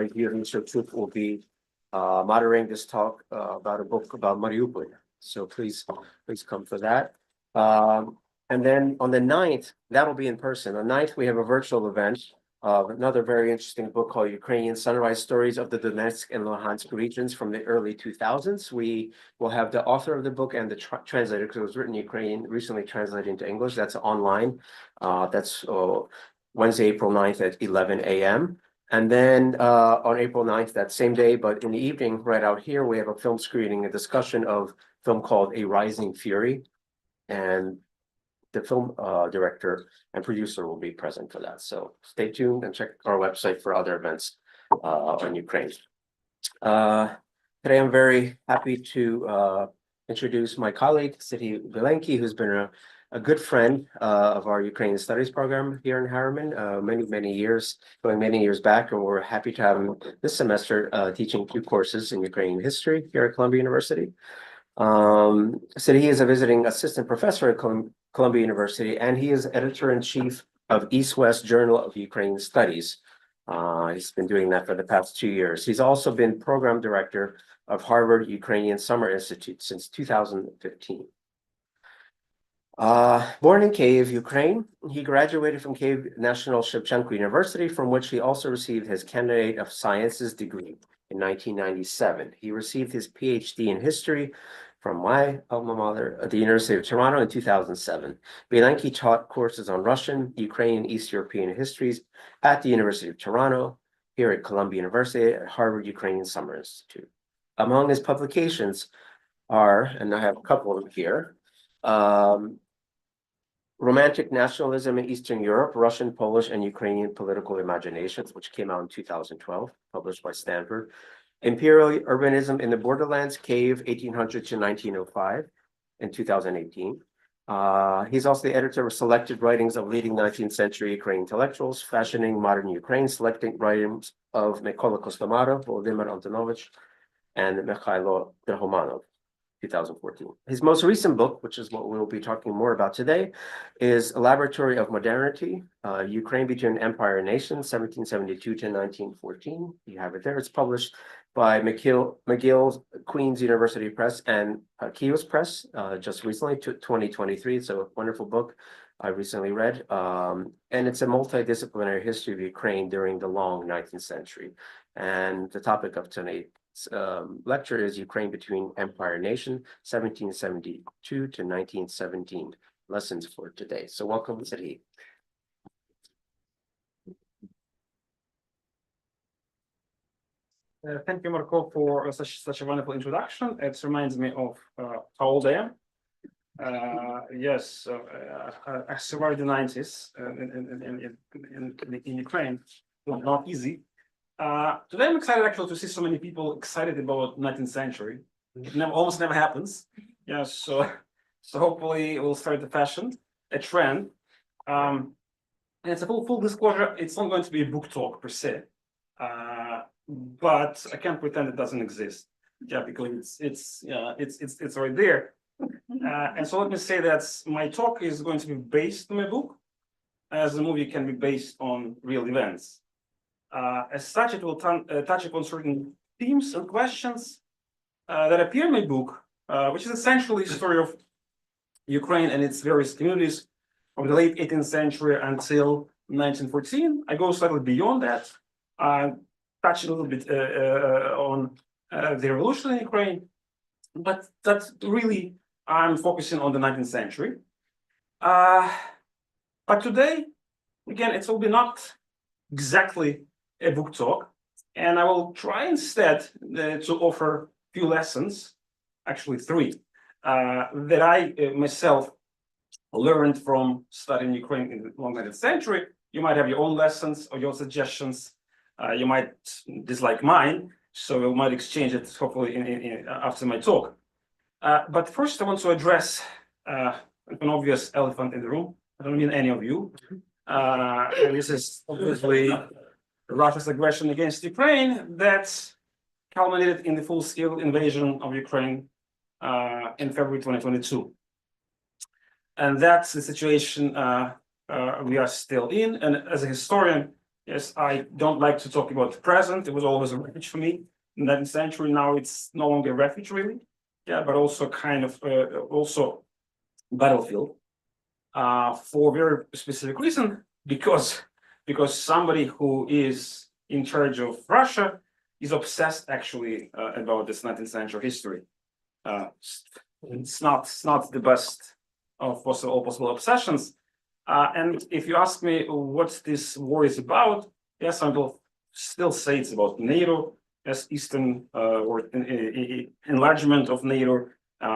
here, Mr. Chuk will be moderating this talk about a book about Mariupol. So please come for that. And then on the 9th, that'll be in person. On the 9th, we have a virtual event of another very interesting book called Ukrainian Sunrise Stories of the Donetsk and Luhansk regions from the early 2000s. We will have the author of the book and the translator, because it was written in Ukrainian, recently translated into English. That's online. That's Wednesday, April 9th at 11 a.m. And then on April 9th, that same day, but in the evening, right out here, we have a film screening, a discussion of a film called A Rising Fury. And the film director and producer will be present for that. So stay tuned and check our website for other events on Ukraine. Today, I'm very happy to introduce my colleague, Serhiy Bilenky, who's been a good friend of our Ukrainian Studies program here in Harriman, many years, going many years back, and we're happy to have him this semester teaching 2 courses in Ukrainian history here at Columbia University. Serhiy is a visiting assistant professor at Columbia University, and he is editor-in-chief of East-West Journal of Ukrainian Studies. He's been doing that for the past 2 years. He's also been program director of Harvard Ukrainian Summer Institute since 2015. Born in Kyiv, Ukraine, he graduated from Kyiv National Shevchenko University, from which he also received his Candidate of Sciences degree in 1997. He received his PhD in history from my alma mater at the University of Toronto in 2007. Bilenky taught courses on Russian, Ukrainian, East European histories at the University of Toronto, here at Columbia University, at Harvard Ukrainian Summer Institute. Among his publications are, and I have a couple of them here, Romantic Nationalism in Eastern Europe, Russian, Polish, and Ukrainian Political Imaginations, which came out in 2012, published by Stanford. Imperial Urbanism in the Borderlands, Kyiv, 1800 to 1905, in 2018. He's also the editor of selected writings of leading 19th century Ukrainian intellectuals, fashioning modern Ukraine, selecting writings of Mykola Kostomarov, Volodymyr Antonovich, and Mikhailo Drahomanov. 2014. His most recent book, which is what we'll be talking more about today, is A Laboratory of Modernity, Ukraine Between Empire and Nation, 1772 to 1914. You have it there. It's published by McGill Queen's University Press and Kyiv Press just recently, 2023. It's a wonderful book I recently read. And it's a multidisciplinary history of Ukraine during the long 19th century. And the topic of tonight's lecture is Ukraine Between Empire and Nation, 1772 to 1917. Lessons for today. So welcome, Serhiy. Thank you, Marco, for such a wonderful introduction. It reminds me of how old I am. Yes, I survived the 90s in Ukraine. It was not easy. Today I'm excited actually to see so many people excited about 19th century. It almost never happens. Yeah, so hopefully it will start a trend. And it's a full disclosure. It's not going to be a book talk per se, but I can't pretend it doesn't exist. Yeah, because it's right there. And so let me say that my talk is going to be based on my book, as the movie can be based on real events. As such, it will touch upon certain themes and questions that appear in my book, which is essentially the story of Ukraine and its various communities from the late 18th century until 1914. I go slightly beyond that, touch a little bit on the revolution in Ukraine, but that's really, I'm focusing on the 19th century. But today, again, it will be not exactly a book talk, and I will try instead to offer a few lessons, actually 3, that I myself learned from studying Ukraine in the long 19th century. You might have your own lessons or your suggestions. You might dislike mine, so we might exchange it hopefully after my talk. But first, I want to address an obvious elephant in the room. I don't mean any of you. And this is obviously Russia's aggression against Ukraine that culminated in the full-scale invasion of Ukraine in February 2022. And that's the situation we are still in. And as a historian, Yes, I don't like to talk about the present. It was always a refuge for me in the 19th century. Now it's no longer a refuge, really. Yeah, but also kind of also battlefield for a very specific reason, because somebody who is in charge of Russia is obsessed actually about this 19th century history. It's not the best of all possible obsessions. And if you ask me what this war is about, yes, I will still say it's about NATO, as Eastern or enlargement of NATO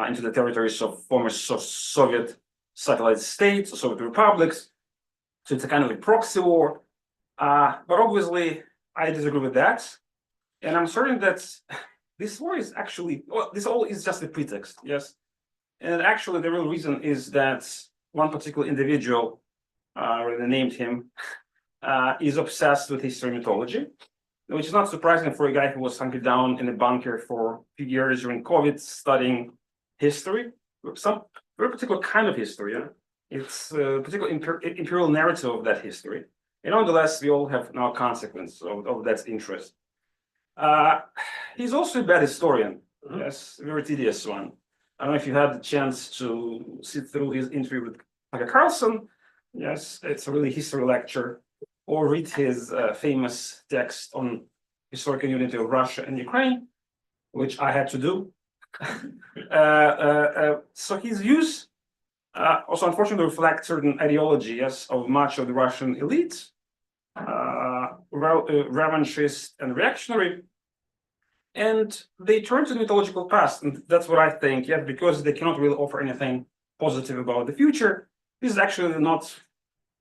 into the territories of former Soviet satellite states or Soviet republics. So it's a kind of a proxy war. But obviously, I disagree with that. And I'm certain that this war is actually, well, this all is just a pretext, yes. And actually, the real reason is that one particular individual, already named him, is obsessed with history mythology, which is not surprising for a guy who was hunkered down in a bunker for a few years during COVID studying history, some very particular kind of history. Yeah? It's a particular imperial narrative of that history. And nonetheless, we all have now consequence of that interest. He's also a bad historian, yes, a very tedious one. I don't know if you had the chance to sit through his interview with Tucker Carlson. Yes, it's a really history lecture, or read his famous text on historical unity of Russia and Ukraine, which I had to do. So his views also unfortunately reflect certain ideology, yes, of much of the Russian elite, revanchist and reactionary. And they turn to the mythological past, and that's what I think, yeah, because they cannot really offer anything positive about the future. This is actually not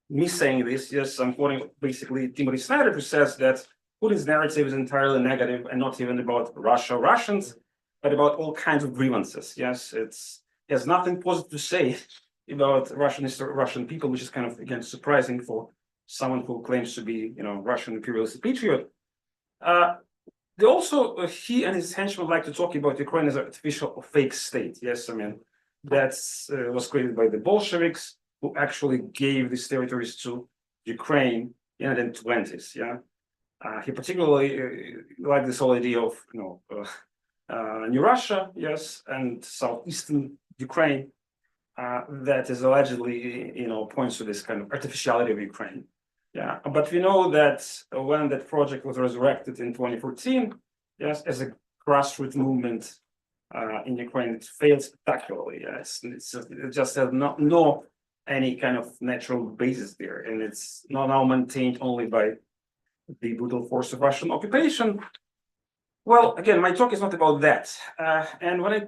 me saying this, yes, I'm quoting basically Timothy Snyder, who says that Putin's narrative is entirely negative and not even about Russia or Russians, but about all kinds of grievances. Yes, it has nothing positive to say about Russian history, Russian people, which is kind of, again, surprising for someone who claims to be, Russian imperialist patriot. They also, he and his henchmen like to talk about Ukraine as an artificial or fake state. Yes, I mean, that was created by the Bolsheviks, who actually gave these territories to Ukraine in the 20s. Yeah, he particularly liked this whole idea of New Russia, yes, and southeastern Ukraine, that is allegedly points to this kind of artificiality of Ukraine. Yeah, but we know that when that project was resurrected in 2014, yes, as a grassroots movement in Ukraine, it failed spectacularly. Yes, it just has no any kind of natural basis there, and it's now maintained only by the brutal force of Russian occupation. Well, again, my talk is not about that, and what I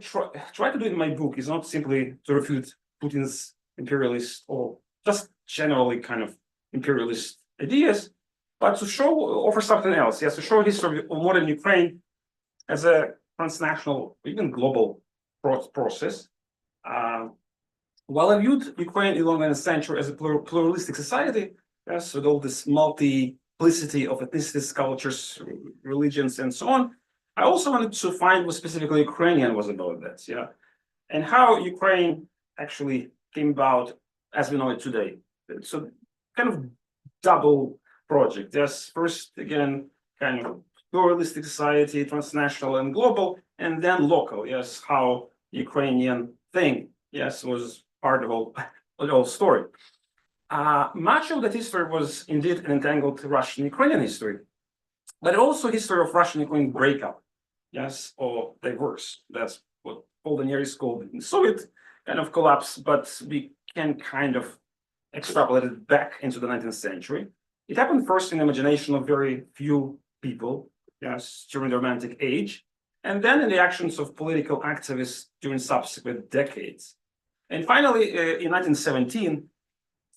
try to do in my book is not simply to refute Putin's imperialist or just generally kind of imperialist ideas, but to offer something else. Yes, to show history of modern Ukraine as a transnational, even global process. While I viewed Ukraine in the 19th century as a pluralistic society, yes, with all this multiplicity of ethnicities, cultures, religions, and so on, I also wanted to find what specifically Ukrainian was about that, yeah, and how Ukraine actually came about as we know it today. So kind of double project. Yes, first, again, kind of pluralistic society, transnational and global, and then local. Yes, how Ukrainian thing, yes, was part of the whole story. Much of that history was indeed an entangled Russian-Ukrainian history, but also history of Russian-Ukrainian breakup, yes, or diverse. That's what Golden Years called the Soviet kind of collapse, but we can kind of extrapolate it back into the 19th century. It happened first in the imagination of very few people, yes, during the Romantic Age, and then in the actions of political activists during subsequent decades. And finally, in 1917,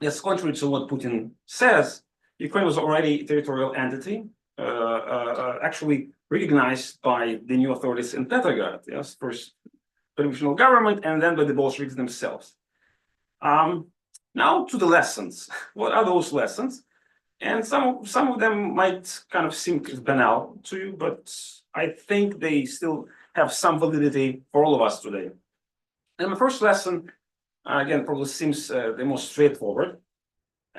yes, contrary to what Putin says, Ukraine was already a territorial entity, actually recognized by the new authorities in Petrograd, yes, first provisional government, and then by the Bolsheviks themselves. Now to the lessons. What are those lessons? And some of them might kind of seem banal to you, but I think they still have some validity for all of us today. And my first lesson, again, probably seems the most straightforward.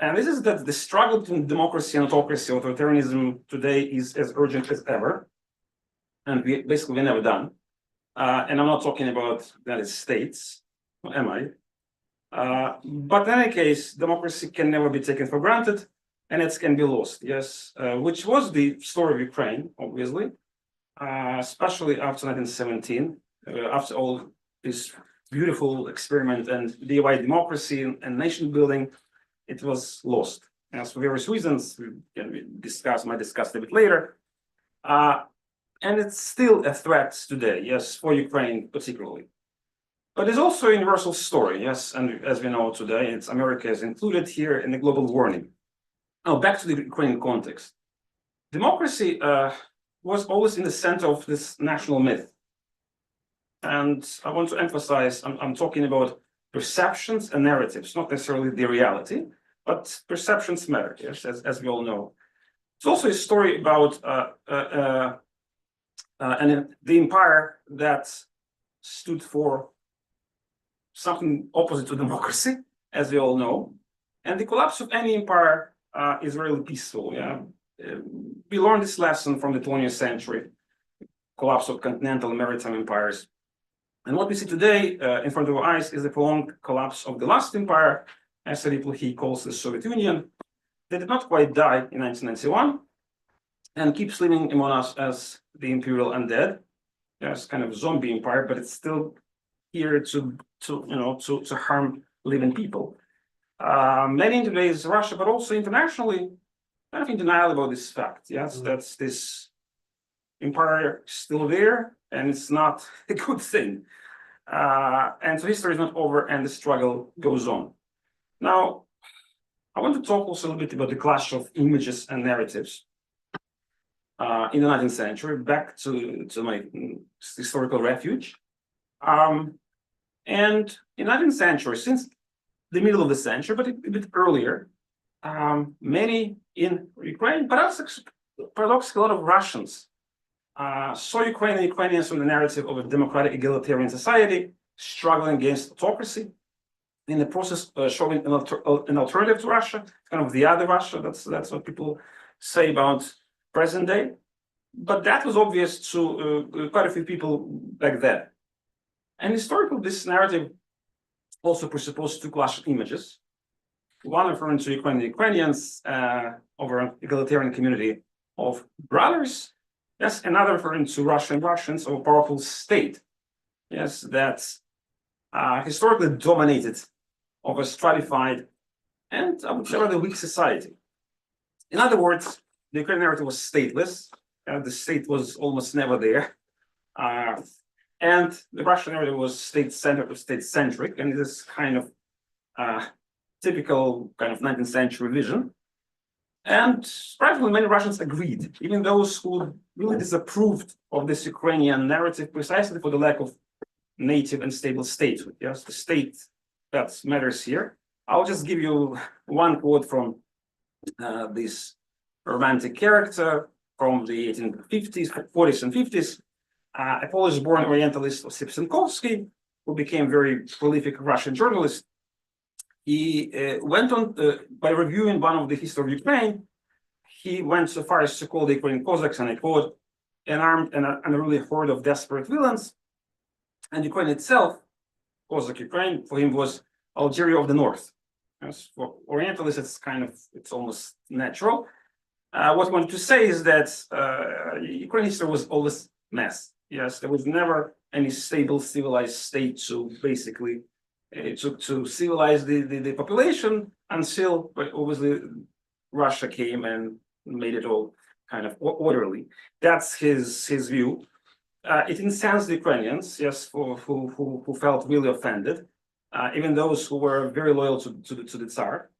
And this is that the struggle between democracy and autocracy, authoritarianism today is as urgent as ever. And we're never done. And I'm not talking about the United States, am I? But in any case, democracy can never be taken for granted, and it can be lost, yes, which was the story of Ukraine, obviously, especially after 1917, after all this beautiful experiment and DIY democracy and nation building, it was lost. As for various reasons, we might discuss a bit later. And it's still a threat today, yes, for Ukraine particularly. But there's also a universal story, yes, and as we know today, it's America is included here in the global warning. Now, back to the Ukrainian context. Democracy was always in the center of this national myth. And I want to emphasize, I'm talking about perceptions and narratives, not necessarily the reality, but perceptions matter, yes, as we all know. It's also a story about the empire that stood for something opposite to democracy, as we all know. And the collapse of any empire is really peaceful. Yeah, we learned this lesson from the 20th century, collapse of continental and maritime empires. And what we see today in front of our eyes is the prolonged collapse of the last empire, as Serhiy calls the Soviet Union. They did not quite die in 1991 and keeps living among us as the imperial undead. Yes, kind of zombie empire, but it's still here to harm living people. Many in today's Russia, but also internationally, kind of in denial about this fact. Yes, that's this empire still there, and it's not a good thing. And so history is not over, and the struggle goes on. Now, I want to talk also a little bit about the clash of images and narratives in the 19th century, back to my historical refuge. And in the 19th century, since the middle of the century, but a bit earlier, many in Ukraine, but paradoxically, a lot of Russians saw Ukraine and Ukrainians from the narrative of a democratic egalitarian society struggling against autocracy, in the process showing an alternative to Russia, kind of the other Russia. That's what people say about present day. But that was obvious to quite a few people back then. And historically, this narrative also presupposed two clash of images. One referring to Ukrainians over an egalitarian community of brothers. Yes, another referring to Russian Russians of a powerful state. Yes, that historically dominated of a stratified and I would say rather weak society. In other words, the Ukrainian narrative was stateless. The state was almost never there. And the Russian narrative was state-centered or state-centric, and this kind of typical kind of 19th century vision. And surprisingly, many Russians agreed, even those who really disapproved of this Ukrainian narrative precisely for the lack of native and stable statehood. Yes, the state that matters here. I'll just give you one quote from this romantic character from the 1850s, 40s and 50s, a Polish-born Orientalist, Osip Senkovsky, who became a very prolific Russian journalist. He went on, by reviewing one of the history of Ukraine, he went so far as to call the Ukrainian Cossacks, and I quote, an armed and unruly horde of desperate villains. And Ukraine itself, Cossack Ukraine, for him was Algeria of the North. As for Orientalists, it's almost natural. What I wanted to say is that Ukrainian history was always mess. Yes, there was never any stable, civilized state to basically to civilize the population until, obviously, Russia came and made it all kind of orderly. That's his view. It incensed the Ukrainians, yes, who felt really offended, even those who were very loyal to the Tsar.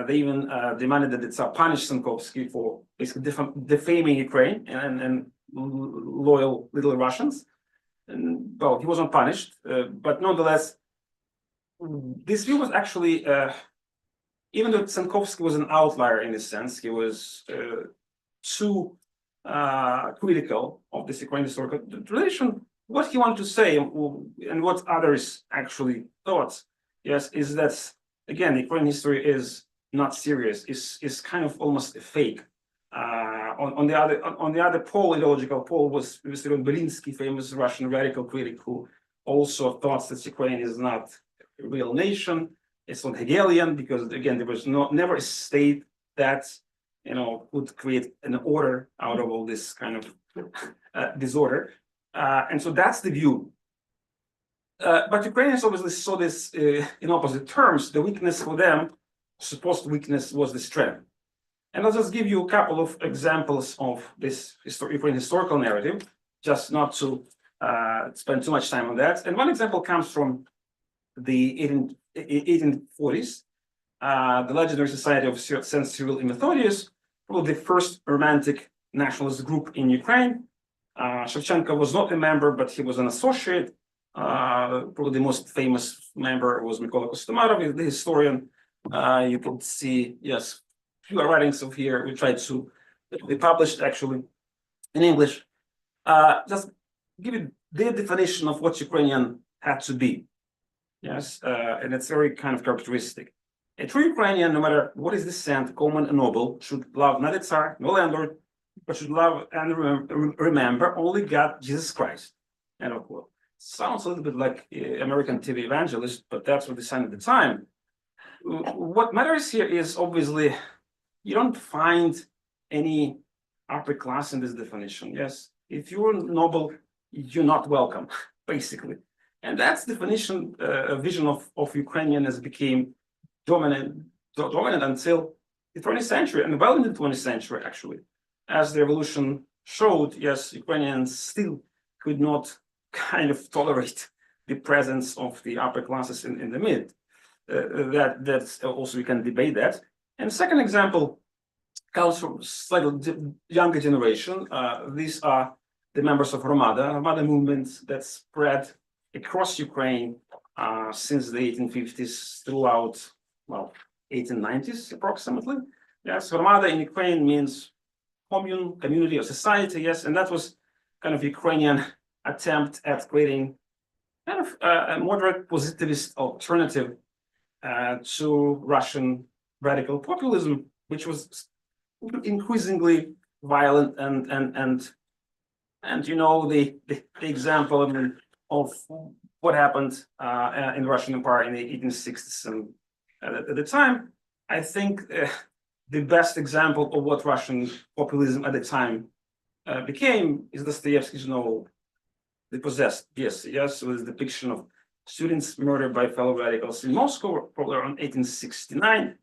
They even demanded that the Tsar punish Senkovsky for basically defaming Ukraine and loyal little Russians. And, well, he wasn't punished, but nonetheless, this view was actually, even though Senkovsky was an outlier in this sense, he was too critical of this Ukrainian historical tradition. What he wanted to say and what others actually thought, yes, is that, again, Ukrainian history is not serious, is kind of almost a fake. On the other pole, ideological pole, was Mr. Bilenky, famous Russian radical critic, who also thought that Ukraine is not a real nation. It's not Hegelian, because again, there was never a state that would create an order out of all this kind of disorder. And so that's the view. But Ukrainians obviously saw this in opposite terms. The weakness for them, supposed weakness, was the strength. And I'll just give you a couple of examples of this Ukrainian historical narrative, just not to spend too much time on that. And one example comes from the 1840s, the legendary society of Saint Cyril and Methodius, probably the first romantic nationalist group in Ukraine. Shevchenko was not a member, but he was an associate. Probably the most famous member was Mykola Kostomarov, the historian. You can see, yes, few writings of here. We tried to be published actually in English. Just give you the definition of what Ukrainian had to be. Yes, and it's very kind of characteristic. A true Ukrainian, no matter what his descent, common and noble, should love not the Tsar, no landlord, but should love and remember only God, Jesus Christ. End of quote. Sounds a little bit like American TV evangelist, but that's what they signed at the time. What matters here is obviously you don't find any upper class in this definition. Yes, if you're noble, you're not welcome, basically. And that's definition, vision of Ukrainian as became dominant until the 20th century, and well into the 20th century, actually. As the revolution showed, yes, Ukrainians still could not kind of tolerate the presence of the upper classes in the mid. That's also, we can debate that. And the second example comes from slightly younger generation. These are the members of Armada movement that spread across Ukraine since the 1850s throughout, well, 1890s approximately. Yes, Armada in Ukraine means commune, community, or society. Yes, and that was kind of Ukrainian attempt at creating kind of a moderate positivist alternative to Russian radical populism, which was increasingly violent and you know the example of what happened in the Russian Empire in the 1860s and at the time. I think the best example of what Russian populism at the time became is Dostoevsky's novel The Possessed. Yes, with the depiction of students murdered by fellow radicals in Moscow, probably around 1869.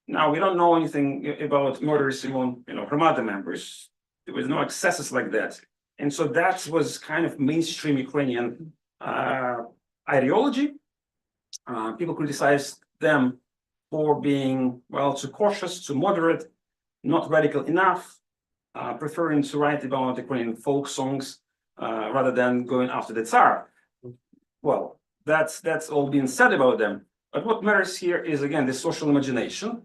Now, we don't know anything about murders among, Armada members. There was no excesses like that. And so that was kind of mainstream Ukrainian ideology. People criticized them for being, well, too cautious, too moderate, not radical enough, preferring to write about Ukrainian folk songs rather than going after the Tsar. Well, that's all being said about them. But what matters here is, again, the social imagination.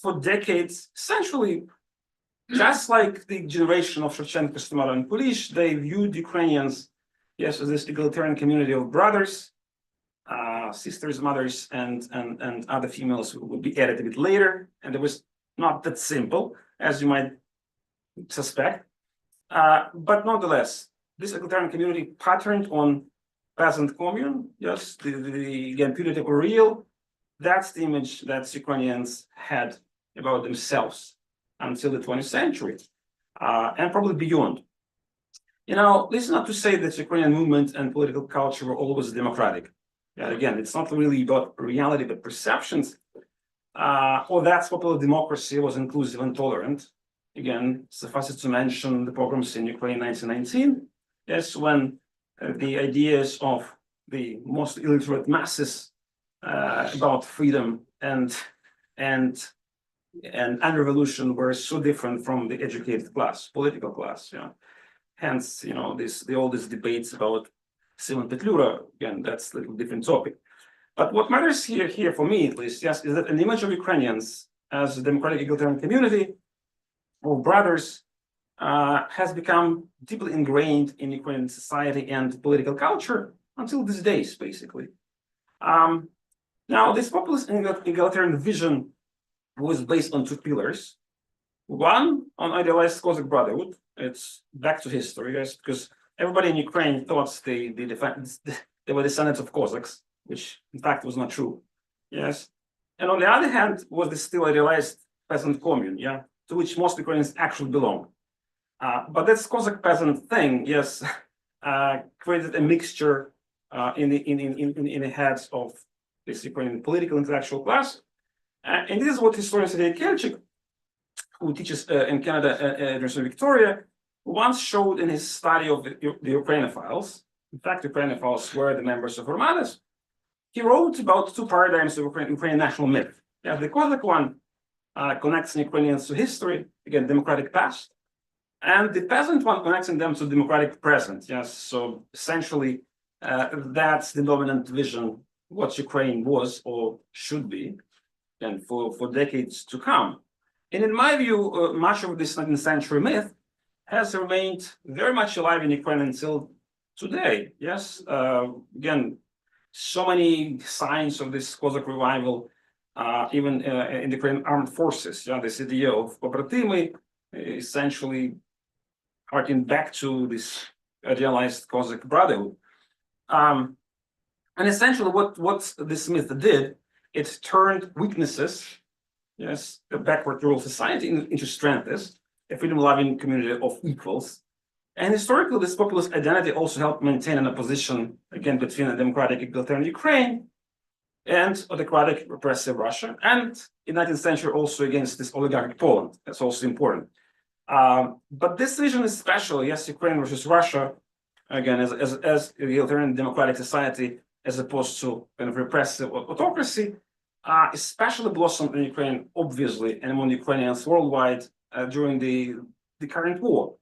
For decades, essentially, just like the generation of Shevchenko, Kostomarov, and Kulish, they viewed Ukrainians, yes, as this egalitarian community of brothers, sisters, mothers, and other females who would be added a bit later. And it was not that simple, as you might suspect. But nonetheless, this egalitarian community patterned on peasant commune, yes, the again, putative or real. That's the image that Ukrainians had about themselves until the 20th century, and probably beyond. This is not to say that Ukrainian movement and political culture were always democratic. Yeah, again, it's not really about reality, but perceptions. Or that popular democracy was inclusive and tolerant. Again, suffice it to mention the pogroms in Ukraine 1919. Yes, when the ideas of the most illiterate masses about freedom and revolution were so different from the educated class, political class. Hence, all these debates about Simon Petlura. Again, that's a little different topic. But what matters here for me, at least, yes, is that an image of Ukrainians as a democratic egalitarian community of brothers has become deeply ingrained in Ukrainian society and political culture until these days, basically. Now, this populist egalitarian vision was based on two pillars. One, on idealized Cossack brotherhood. It's back to history, yes, because everybody in Ukraine thought they were descendants of Cossacks, which in fact was not true. Yes. And on the other hand, was the still idealized peasant commune, yeah, to which most Ukrainians actually belong. But this Cossack peasant thing, yes, created a mixture in the heads of this Ukrainian political intellectual class. And this is what historian Serhiy, who teaches in Canada at University of Victoria, once showed in his study of the Ukrainophiles. In fact, Ukrainophiles were the members of Armadas. He wrote about two paradigms of Ukrainian national myth. Yeah, the Cossack one connects Ukrainians to history, again, democratic past, and the peasant one connecting them to democratic present. Yes, so essentially, that's the dominant vision, what Ukraine was or should be, and for decades to come. And in my view, much of this 19th century myth has remained very much alive in Ukraine until today. Yes, again, so many signs of this Cossack revival, even in the Ukrainian armed forces. Yeah, this idea of Pobratimi essentially harking back to this idealized Cossack brotherhood. And essentially, what this myth did, it turned weaknesses, yes, a backward rural society into strengths, a freedom-loving community of equals. And historically, this populist identity also helped maintain an opposition, again, between a democratic egalitarian Ukraine and autocratic repressive Russia, and in 19th century also against this oligarchic Poland. That's also important. But this vision is special, yes, Ukraine versus Russia, again, as egalitarian democratic society, as opposed to kind of repressive autocracy, especially blossomed in Ukraine, obviously, and among Ukrainians worldwide during the current war.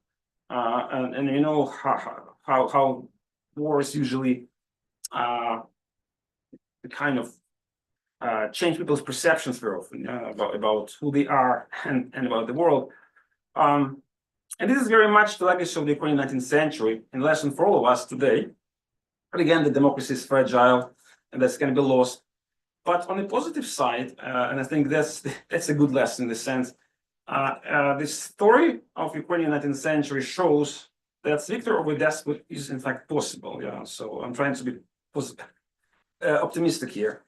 And you know how wars usually kind of change people's perceptions very often about who they are and about the world. And this is very much the legacy of the Ukrainian 19th century and lesson for all of us today. But again, the democracy is fragile and that's going to be lost. But on the positive side, and I think that's a good lesson in the sense, the story of Ukrainian 19th century shows that victory over despot is in fact possible. Yeah, so I'm trying to be optimistic here.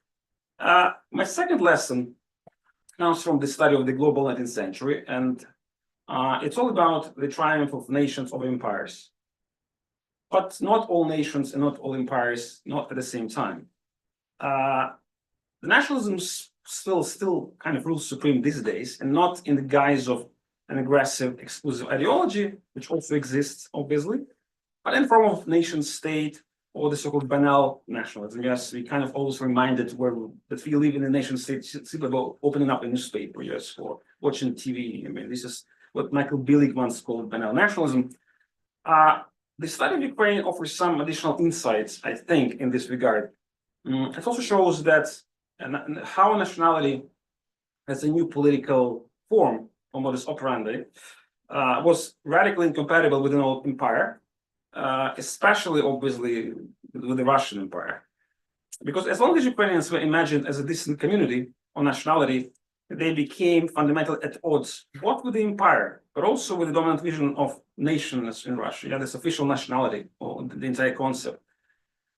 My second lesson comes from the study of the global 19th century, and it's all about the triumph of nations over empires. But not all nations and not all empires, not at the same time. The nationalism still kind of rules supreme these days, and not in the guise of an aggressive, exclusive ideology, which also exists, obviously, but in form of nation state or the so-called banal nationalism. Yes, we kind of always reminded that we live in a nation state simply about opening up a newspaper, yes, or watching TV. I mean, this is what Michael Bilenky once called banal nationalism. The study of Ukraine offers some additional insights, I think, in this regard. It also shows that how nationality as a new political form or modus operandi was radically incompatible with an old empire, especially obviously with the Russian Empire. Because as long as Ukrainians were imagined as a distant community or nationality, they became fundamentally at odds both with the empire, but also with the dominant vision of nations in Russia, yeah, this official nationality or the entire concept.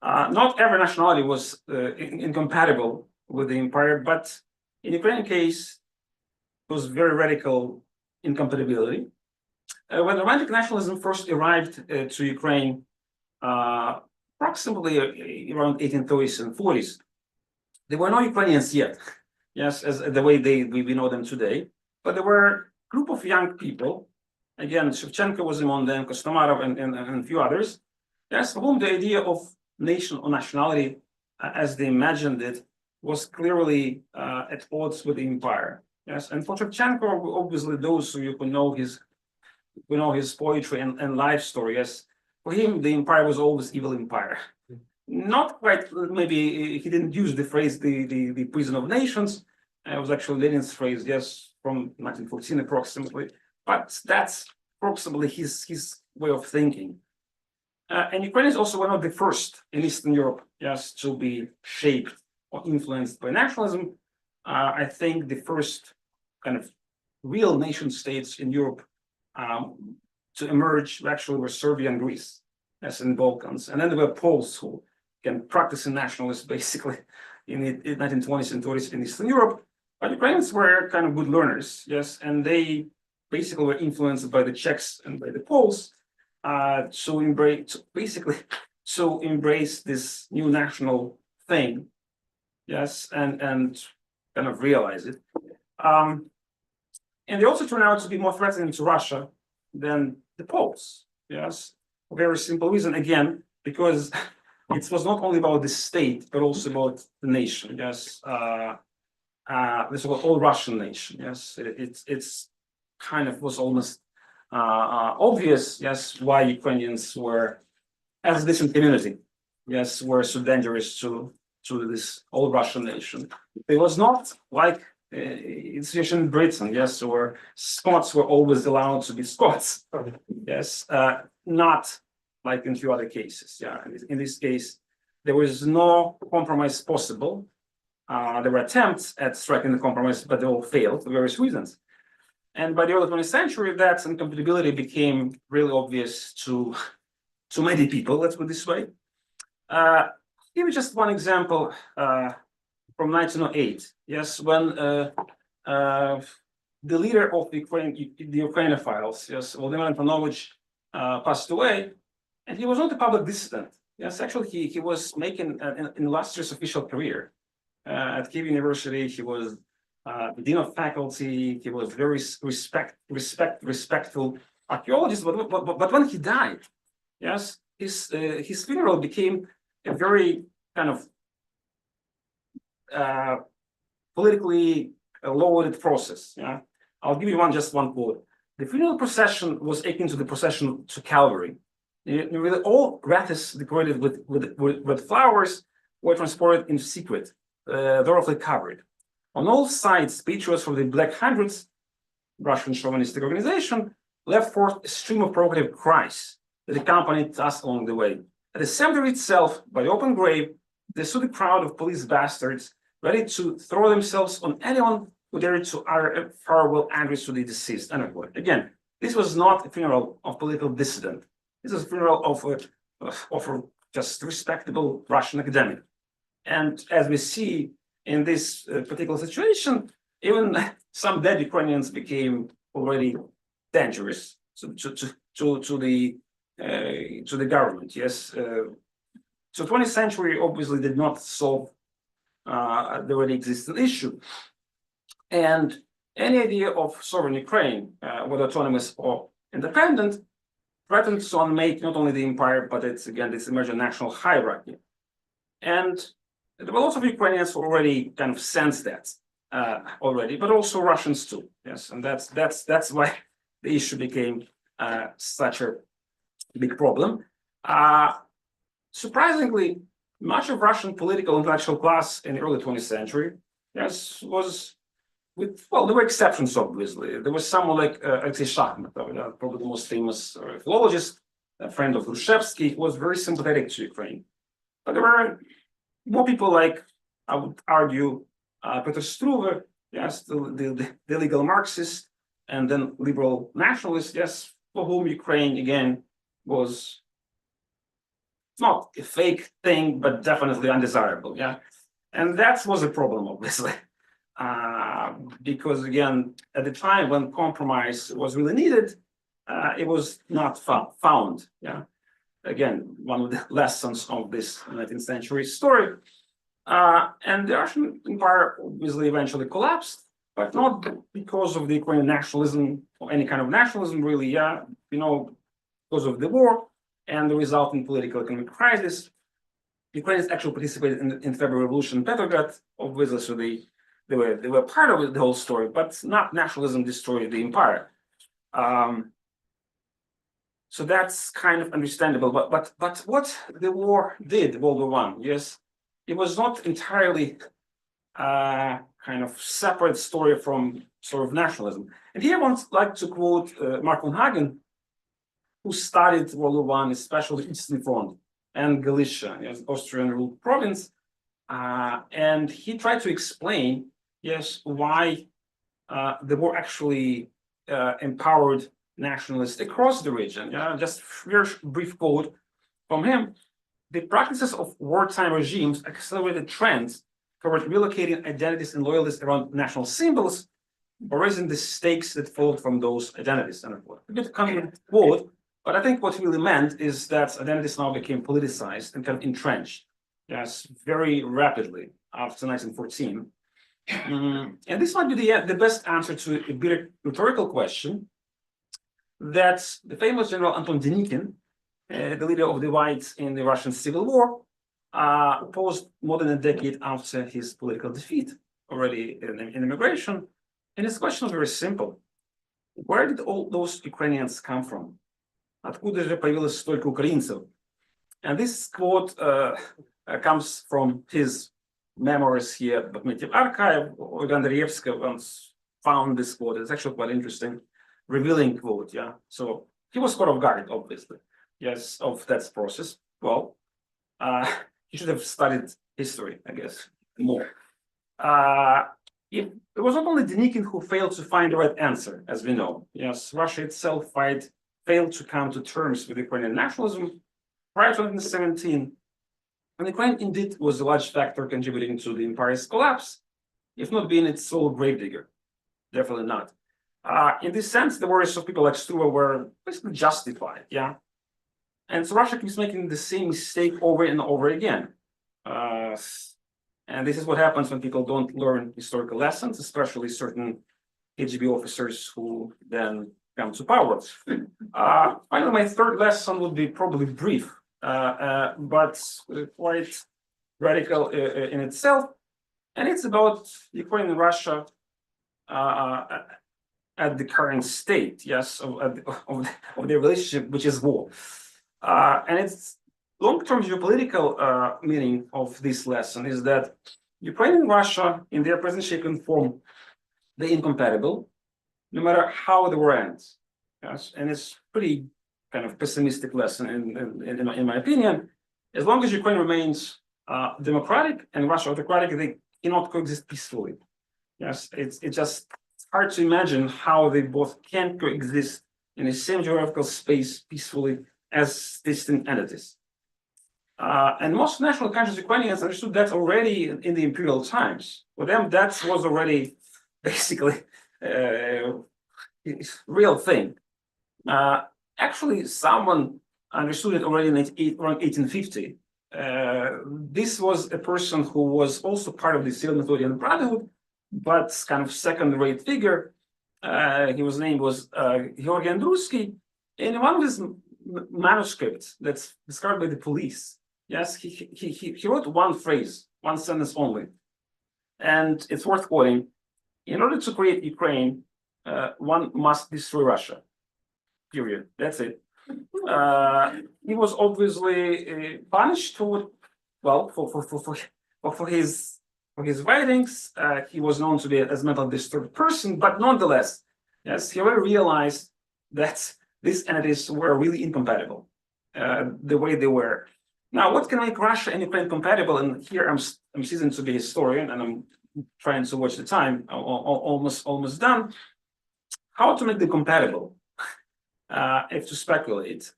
Not every nationality was incompatible with the empire, but in the Ukrainian case, it was very radical incompatibility. When romantic nationalism first arrived to Ukraine, approximately around 1830s and 40s, there were no Ukrainians yet, yes, as the way we know them today, but there were a group of young people, again, Shevchenko was among them, Kostomarov and a few others, yes, for whom the idea of nation or nationality, as they imagined it, was clearly at odds with the empire. Yes, and for Shevchenko, obviously, those who know his poetry and life story, yes, for him the empire was always evil empire. Not quite. Maybe he didn't use the phrase the prison of nations. It was actually Lenin's phrase, yes, from 1914 approximately. But that's approximately his way of thinking. And Ukraine is also one of the first in Eastern Europe, yes, to be shaped or influenced by nationalism. I think the first kind of real nation states in Europe to emerge actually were Serbia and Greece, as in the Balkans. And then there were Poles who can practice nationalists basically in the 1920s and 30s in Eastern Europe. But Ukrainians were kind of good learners, yes, and they basically were influenced by the Czechs and by the Poles to embrace this new national thing, yes, and kind of realize it. And they also turn out to be more threatening to Russia than the Poles, yes, for a very simple reason, again, because it was not only about the state, but also about the nation, yes, this was all Russian nation, yes, it's kind of was almost obvious, yes, why Ukrainians were, as a decent community, yes, were so dangerous to this all Russian nation. It was not like the situation in Britain, yes, where Scots were always allowed to be Scots, yes, not like in few other cases. Yeah, in this case, there was no compromise possible. There were attempts at striking the compromise, but they all failed for various reasons. And by the early 20th century, that incompatibility became really obvious to many people, let's put it this way. Give you just one example from 1908. Yes, when the leader of the Ukrainophiles, yes, Vladimir Antonovich, passed away, and he was not a public dissident. Yes, actually, he was making an illustrious official career. At Kiev University, he was the dean of faculty. He was very respectful archaeologist. But when he died, yes, his funeral became a very kind of politically loaded process. Yeah, I'll give you just one quote. The funeral procession was akin to the procession to Calvary. Really, all wreaths decorated with flowers were transported in secret, thoroughly covered. On all sides, patriots from the Black Hundreds, Russian chauvinistic organization, left forth a stream of provocative cries that accompanied us along the way. At the cemetery itself, by the open grave, there stood a crowd of police bastards ready to throw themselves on anyone who dared to utter farewell address to the deceased. Again, this was not a funeral of political dissident. This was a funeral of a just respectable Russian academic. And as we see in this particular situation, even some dead Ukrainians became already dangerous to the government. Yes, so 20th century obviously did not solve the already existing issue, and any idea of sovereign Ukraine, whether autonomous or independent, threatened to unmake not only the empire, but it's again this emergent national hierarchy. And there were lots of Ukrainians who already kind of sensed that already, but also Russians too. Yes, and that's why the issue became such a big problem. Surprisingly, much of Russian political intellectual class in the early 20th century, yes, was with, well, there were exceptions, obviously. There was someone like Alexei Shakhmatov, probably the most famous philologist, a friend of Grushevsky, who was very sympathetic to Ukraine. But there were more people like, I would argue, Peter Struve, yes, the legal Marxist, and then liberal nationalist, yes, for whom Ukraine, again, was not a fake thing, but definitely undesirable, yeah? And that was a problem, obviously. Because again, at the time when compromise was really needed, it was not found. Yeah, again, one of the lessons of this 19th century story. And the Russian Empire obviously eventually collapsed, but not because of the Ukrainian nationalism or any kind of nationalism, really. Yeah, because of the war and the resulting political economic crisis. Ukrainians actually participated in the February Revolution in Petrograd, obviously, so they were part of the whole story, but not nationalism destroyed the empire. So that's kind of understandable. But what the war did, World War I, yes, it was not entirely kind of separate story from sort of nationalism. And here I would like to quote Mark von Hagen, who studied World War I, especially the Eastern Front and Galicia, yes, Austrian ruled province, and he tried to explain, yes, why there were actually empowered nationalists across the region. Just very brief quote from him. The practices of wartime regimes accelerated trends toward relocating identities and loyalties around national symbols, or raising the stakes that followed from those identities. A bit common quote, but I think what he really meant is that identities now became politicized and kind of entrenched, yes, very rapidly after 1914. And this might be the best answer to a bit rhetorical question that the famous General Anton Denikin, the leader of the whites in the Russian Civil War, posed more than a decade after his political defeat, already in immigration. And his question was very simple. Where did all those Ukrainians come from? Откуда же появилось столько украинцев? And this quote comes from his memoirs here at Bakhmutiev archive. Olga Andryevska once found this quote. It's actually quite interesting, revealing quote, yeah. So he was caught off guard, obviously, yes, of that process. Well, he should have studied history, I guess, more. It was not only Denikin who failed to find the right answer, as we know. Yes, Russia itself failed to come to terms with Ukrainian nationalism prior to 1917. And Ukraine indeed was a large factor contributing to the empire's collapse, if not being its sole gravedigger. Definitely not. In this sense, the worries of people like Struve were basically justified, yeah. And so Russia keeps making the same mistake over and over again. And this is what happens when people don't learn historical lessons, especially certain KGB officers who then come to power. Finally, my third lesson would be probably brief, but quite radical in itself. And it's about Ukraine and Russia at the current state, yes, of their relationship, which is war. And it's long-term geopolitical meaning of this lesson is that Ukraine and Russia, in their present shape and form, they're incompatible, no matter how the war ends. Yes, and it's pretty kind of pessimistic lesson in my opinion. As long as Ukraine remains democratic and Russia autocratic, they cannot coexist peacefully. Yes, it's just hard to imagine how they both can coexist in the same geographical space peacefully as distinct entities. And most national conscious Ukrainians understood that already in the imperial times. For them, that was already basically a real thing. Actually, someone understood it already around 1850. This was a person who was also part of the Syro-Methodian Brotherhood, but kind of second-rate figure. His name was Georgy Andryczyk. In one of his manuscripts that's discovered by the police, yes, he wrote one phrase, one sentence only, and it's worth quoting. In order to create Ukraine, one must destroy Russia. Period. That's it. He was obviously punished for his writings. He was known to be as a mentally disturbed person, but nonetheless, yes, he already realized that these entities were really incompatible, the way they were. Now, what can make Russia and Ukraine compatible? And here I'm ceasing to be a historian, and I'm trying to watch the time. Almost done. How to make them compatible? If to speculate,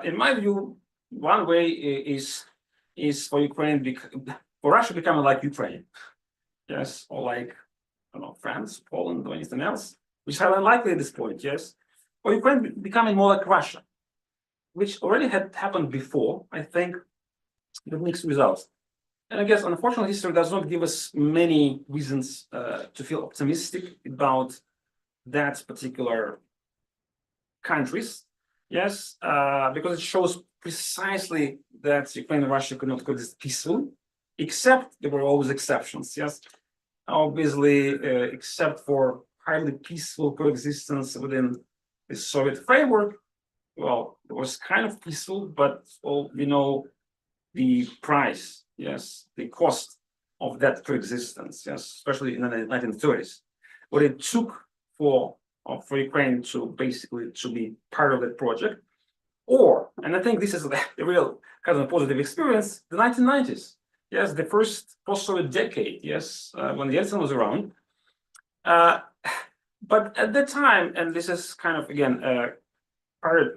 in my view, one way is for Russia becoming like Ukraine, yes, or like I don't know, France, Poland, or anything else, which is highly unlikely at this point, yes, or Ukraine becoming more like Russia, which already had happened before, I think, with mixed results. And I guess, unfortunately, history does not give us many reasons to feel optimistic about that particular countries, yes, because it shows precisely that Ukraine and Russia could not coexist peacefully, except there were always exceptions, yes. Obviously, except for highly peaceful coexistence within the Soviet framework, well, it was kind of peaceful, but we know the price, yes, the cost of that coexistence, yes, especially in the 1930s. What it took for Ukraine to basically to be part of that project, and I think this is the real kind of positive experience, the 1990s, yes, the first post-Soviet decade, yes, when Yeltsin was around, But at the time, and this is kind of again,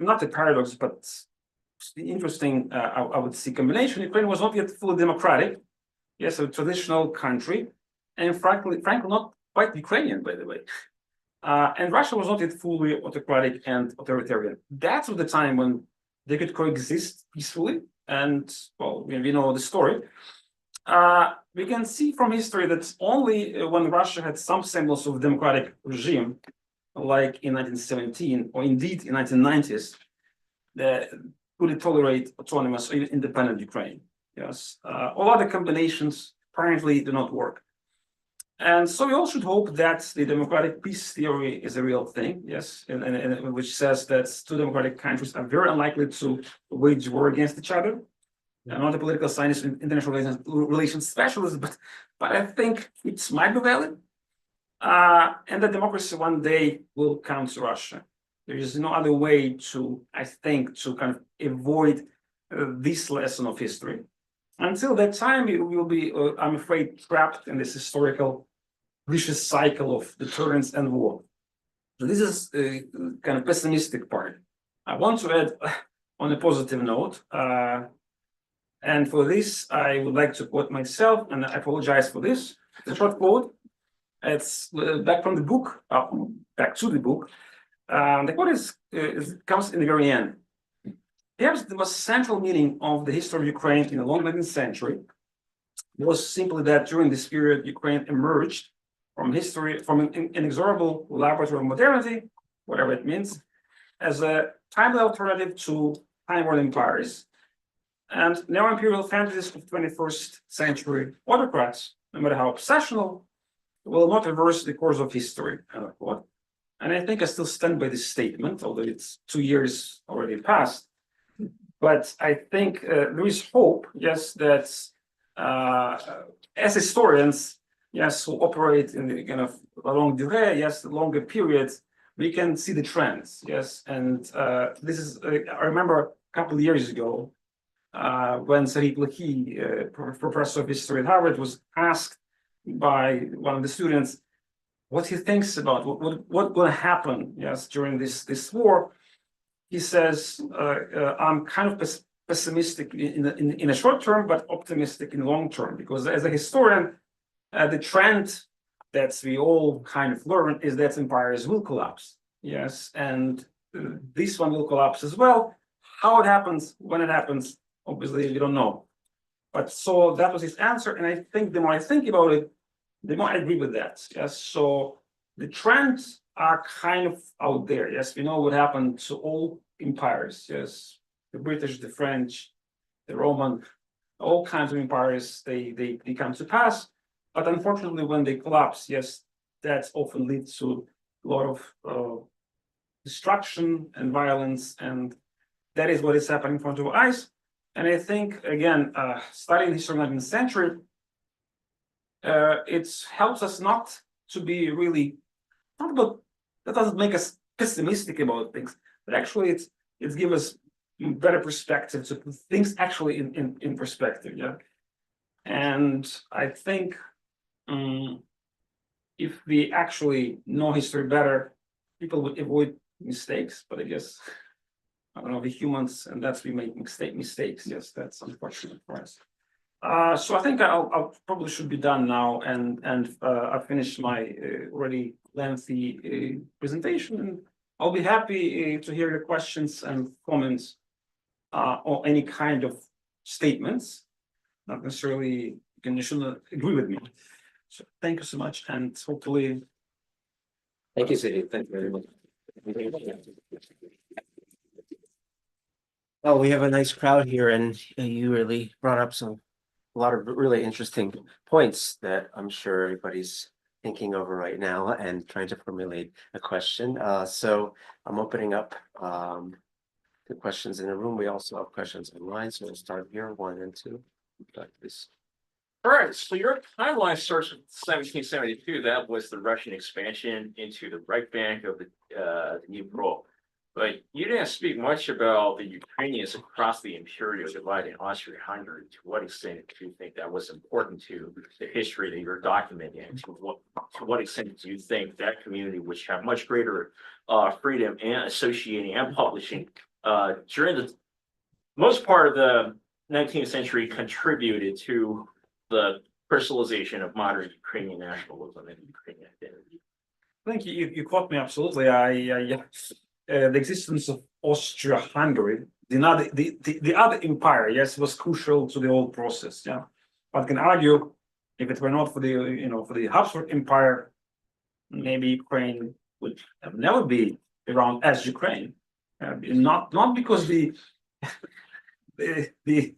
not a paradox, but the interesting, I would say, combination. Ukraine was not yet fully democratic. Yes, a traditional country, and frankly, not quite Ukrainian, by the way. And Russia was not yet fully autocratic and authoritarian. That was the time when they could coexist peacefully. And well, we know the story. We can see from history that only when Russia had some semblance of democratic regime, like in 1917 or indeed in 1990s, that could it tolerate autonomous or even independent Ukraine. Yes, all other combinations apparently do not work. And so we all should hope that the democratic peace theory is a real thing, yes, and which says that two democratic countries are very unlikely to wage war against each other. I'm not a political scientist and international relations specialist, but I think it might be valid. And that democracy one day will come to Russia. There is no other way to, I think, to kind of avoid this lesson of history. Until that time, we will be, I'm afraid, trapped in this historical vicious cycle of deterrence and war. So this is a kind of pessimistic part. I want to add on a positive note, and for this, I would like to quote myself, and I apologize for this. It's a short quote. It's back from the book, back to the book. The quote comes in the very end. Perhaps the most central meaning of the history of Ukraine in the long 19th century was simply that during this period, Ukraine emerged from history, from an inexorable laboratory of modernity, whatever it means, as a timely alternative to time-worn empires and neo-imperial fantasies of 21st century autocrats, no matter how obsessional, will not reverse the course of history. And I think I still stand by this statement, although it's 2 years already passed. But I think there is hope, yes, that as historians, yes, who operate in the kind of long durée, yes, longer periods, we can see the trends, yes. And this is, I remember a couple of years ago when Serhiy, professor of history at Harvard, was asked by one of the students what he thinks about what will happen, yes, during this war. He says, I'm kind of pessimistic in a short term, but optimistic in long term, because as a historian, the trend that we all kind of learn is that empires will collapse. Yes, and this one will collapse as well. How it happens, when it happens, obviously we don't know. But so that was his answer, and I think the more I think about it, the more I agree with that. Yes, so the trends are kind of out there. Yes, we know what happened to all empires. Yes, the British, the French, the Roman, all kinds of empires, they come to pass. But unfortunately, when they collapse, yes, that often leads to a lot of destruction and violence, and that is what is happening in front of our eyes. And I think, again, studying history of the 19th century, it helps us not to be really, not about, that doesn't make us pessimistic about things, but actually it's give us better perspective to put things actually in perspective, yeah. And I think if we actually know history better, people would avoid mistakes, but I guess, I don't know, we're humans, and that's, we make mistakes, yes, that's unfortunate for us. So I think I'll probably should be done now, and I've finished my already lengthy presentation, and I'll be happy to hear your questions and comments or any kind of statements. Not necessarily you shouldn't agree with me. So thank you so much, and hopefully. Thank you, Serhiy. Thank you very much. Oh, we have a nice crowd here, and you really brought up a lot of really interesting points that I'm sure everybody's thinking over right now and trying to formulate a question. So I'm opening up the questions in the room. We also have questions online, so we'll start here, 1 and 2. Please. All right, so your timeline starts in 1772. That was the Russian expansion into the right bank of the Dnipro. But you didn't speak much about the Ukrainians across the imperial divide in Austria-Hungary. To what extent do you think that was important to the history that you're documenting? And to what extent do you think that community, which had much greater freedom and associating and publishing during the most part of the 19th century, contributed to the crystallization of modern Ukrainian nationalism and Ukrainian identity? I think you caught me absolutely. The existence of Austria-Hungary, the other empire, yes, was crucial to the whole process. Yeah, but can argue if it were not for the Habsburg Empire, maybe Ukraine would have never be around as Ukraine. Not because the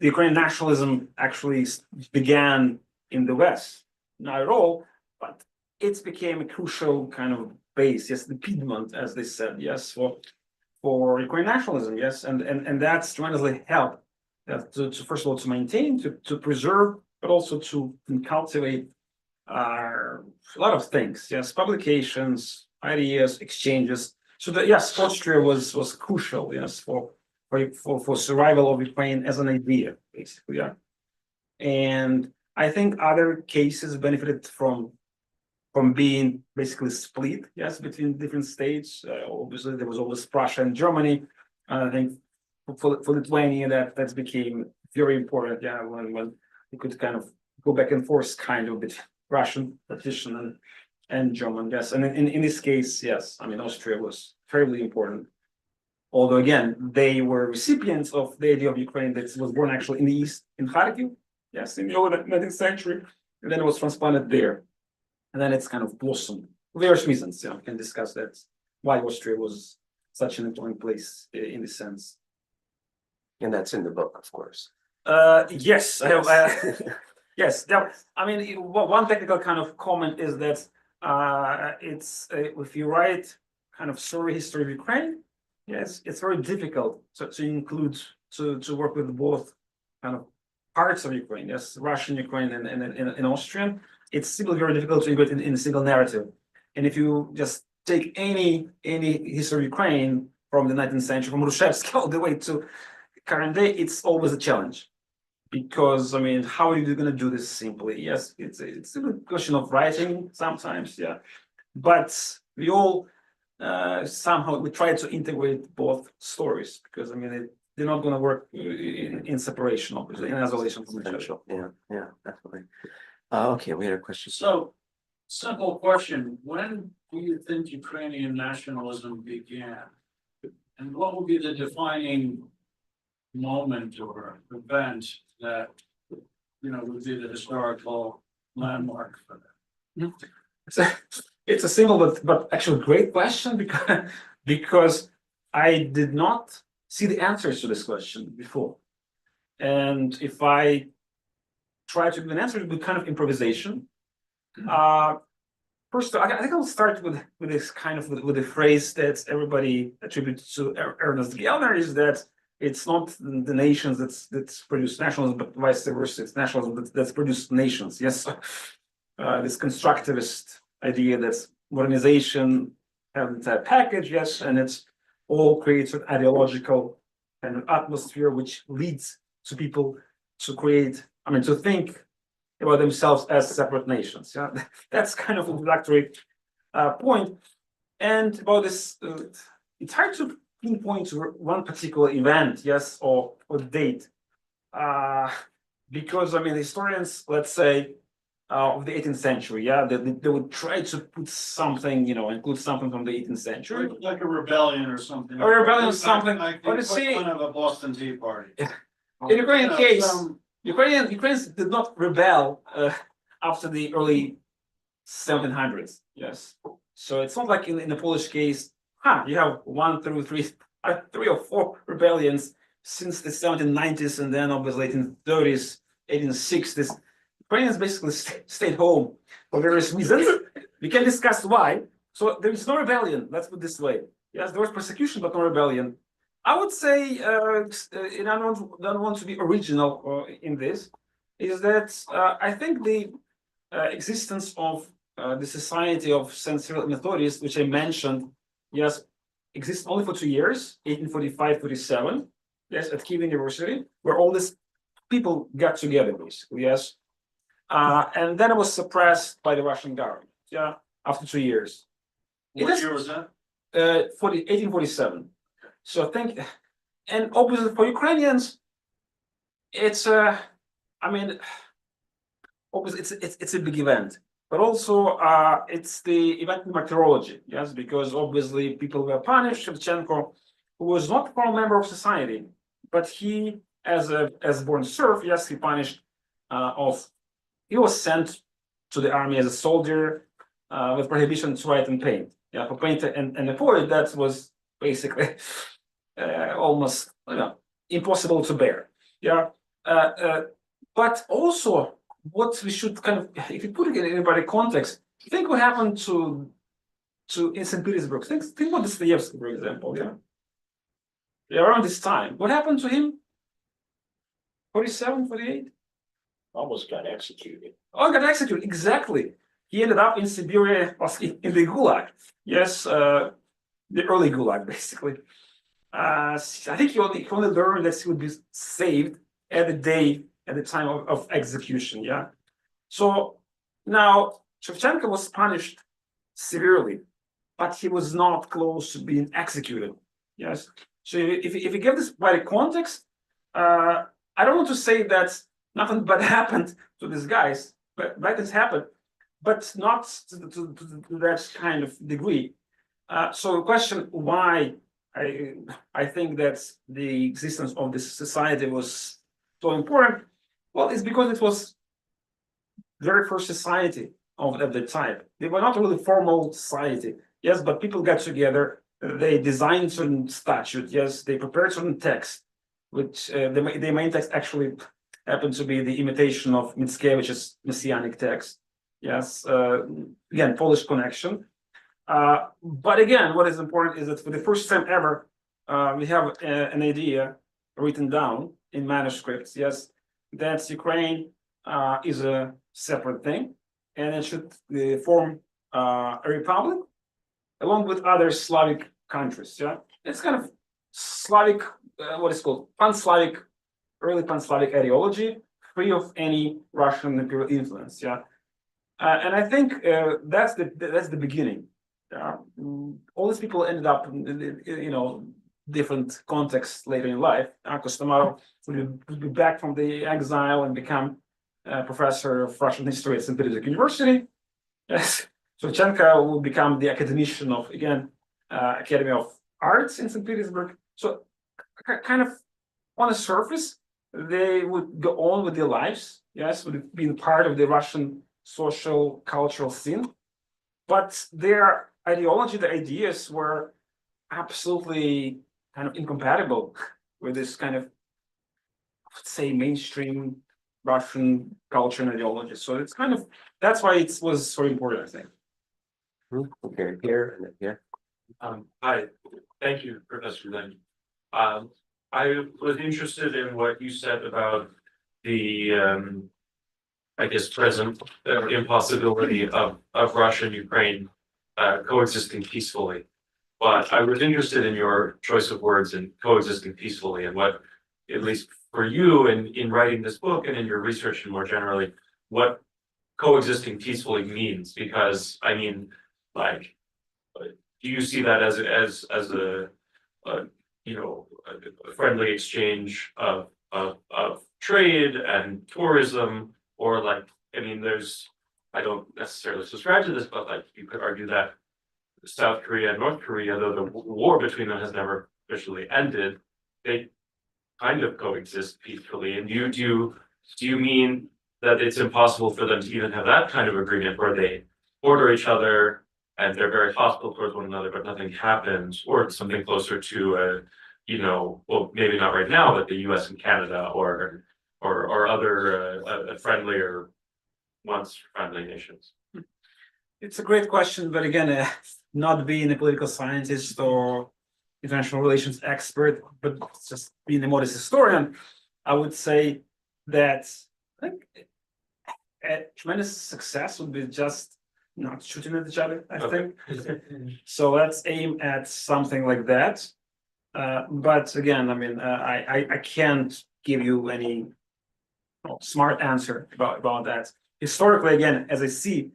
Ukrainian nationalism actually began in the West, not at all, but it became a crucial kind of base, yes, the Piedmont, as they said, yes, for Ukrainian nationalism, yes, and that's tremendously helped to first of all to maintain, to preserve, but also to cultivate a lot of things, yes, publications, ideas, exchanges. So that yes, Austria was crucial, yes, for survival of Ukraine as an idea, basically, yeah. And I think other cases benefited from being basically split, yes, between different states. Obviously, there was always Prussia and Germany. I think for Lithuania, that became very important. Yeah, when you could kind of go back and forth, kind of between Russian tradition and German. Yes, and in this case, yes, I mean Austria was terribly important. Although again, they were recipients of the idea of Ukraine that was born actually in the east, in Kharkiv, yes, in the early 19th century, and then it was transplanted there. And then it's kind of blossomed for various reasons. Yeah, we can discuss that, why Austria was such an important place in this sense. And that's in the book, of course. Yes, I have. Yes, I mean, one technical kind of comment is that it's if you write kind of story history of Ukraine, yes, it's very difficult to include to work with both kind of parts of Ukraine. Yes, Russian Ukraine and Austrian. It's still very difficult to include in a single narrative. And if you just take any history of Ukraine from the 19th century, from Rushevsky all the way to current day, it's always a challenge. Because I mean, how are you going to do this simply? Yes, it's a question of writing sometimes, yeah. But we all somehow we try to integrate both stories because I mean they're not going to work in separation, obviously, in isolation from each other. Yeah, definitely. Okay, we had a question. So, simple question, when do you think Ukrainian nationalism began? And what would be the defining moment or event that, would be the historical landmark for that? It's a simple but actually great question because I did not see the answers to this question before. And if I try to give an answer, it would be kind of improvisation. First, I think I'll start with this kind of with the phrase that everybody attributes to Ernest Gellner, is that it's not the nations that's produced nationalism, but vice versa. It's nationalism that's produced nations. Yes, this constructivist idea that modernization has a package, yes, and it's all creates an ideological kind of atmosphere which leads to people to create. I mean, to think about themselves as separate nations. Yeah, that's kind of an introductory point. And about this, it's hard to pinpoint one particular event, yes, or date, because I mean, historians, let's say, of the 18th century, yeah, they would try to put something, include something from the 18th century, Like a rebellion or something. A rebellion or something. Like Or the to see- equivalent of a Boston Tea Party. In Ukrainian case, some- Ukrainians did not rebel after the early 1700s. Yes, so it's not like in the Polish case, you have 1, 2, 3, 3 or 4 rebellions since the 1790s, and then obviously 1830s, 1860s. Ukrainians basically stayed home for various reasons. We can discuss why. So there is no rebellion. Let's put it this way. Yes, there was persecution, but no rebellion. I would say, and I don't want to be original in this, is that I think the existence of the Society of St. Cyril and Methodius, which I mentioned, yes, exists only for 2 years, 1845-47, yes, at Kiev University, where all these people got together, basically, yes. And then it was suppressed by the Russian government, yeah, after 2 years. What year was that? 1847. So I think, and obviously for Ukrainians, it's I mean, obviously it's a big event, but also it's the event in martyrology, yes, because obviously people were punished. Shevchenko, who was not a formal member of society, but he, as born serf, yes, he punished he was sent to the army as a soldier with prohibition to write and paint. Yeah, for paint and a poet, that was basically almost impossible to bear. Yeah, but also what we should kind of, if you put it in anybody context, think what happened to in St. Petersburg. Think about Dostoevsky, for example. Yeah, around this time, what happened to him? 47, 48? Almost got executed. Oh, got executed, exactly. He ended up in Siberia, in the Gulag. Yes, the early Gulag, basically. I think he only learned that he would be saved at the time of execution. Yeah. So now Shevchenko was punished severely, but he was not close to being executed. Yes. So if you give this by the context, I don't want to say that nothing bad happened to these guys, but bad things happened, but not to that kind of degree. So the question why I think that the existence of this society was so important, well, it's because it was the very first society of the type. They were not really formal society, yes, but people got together, they designed certain statutes, yes, they prepared certain texts, which the main text actually happened to be the imitation of Mickiewicz's Messianic text. Yes, again, Polish connection. But again, what is important is that for the first time ever, we have an idea written down in manuscripts, yes, that Ukraine is a separate thing, and it should form a republic along with other Slavic countries. Yeah, it's kind of Slavic, what is called pan-Slavic, early pan-Slavic ideology, free of any Russian imperial influence. Yeah, and I think that's the beginning. All these people ended up, different contexts later in life. Kostomarov would be back from the exile and become a professor of Russian history at St. Petersburg University. Yes, Shevchenko will become the academician of, again, Academy of Arts in St. Petersburg. So kind of on the surface, they would go on with their lives, yes, would have been part of the Russian social cultural scene, but their ideology, the ideas were absolutely kind of incompatible with this kind of, say, mainstream Russian culture and ideology. So it's kind of, that's why it was so important, I think. Okay, here and then here. Hi, thank you, Professor Lin. I was interested in what you said about the, I guess, present impossibility of Russia and Ukraine coexisting peacefully. But I was interested in your choice of words in coexisting peacefully, and what, at least for you in writing this book and in your research and more generally, what coexisting peacefully means. Because I mean, like, do you see that as a friendly exchange of trade and tourism, or like, I mean, I don't necessarily subscribe to this, but like you could argue that South Korea and North Korea, though the war between them has never officially ended, they kind of coexist peacefully. And do you mean that it's impossible for them to even have that kind of agreement where they order each other and they're very hostile towards one another, but nothing happens, or something closer to well, maybe not right now, but the US and Canada or other friendlier, once friendly nations? It's a great question, but again, not being a political scientist or international relations expert, but just being a modest historian, I would say that I think a tremendous success would be just not shooting at each other, I Okay. think. So let's aim at something like that. But again, I mean, I can't give you any smart answer about that. Historically, again, as I see,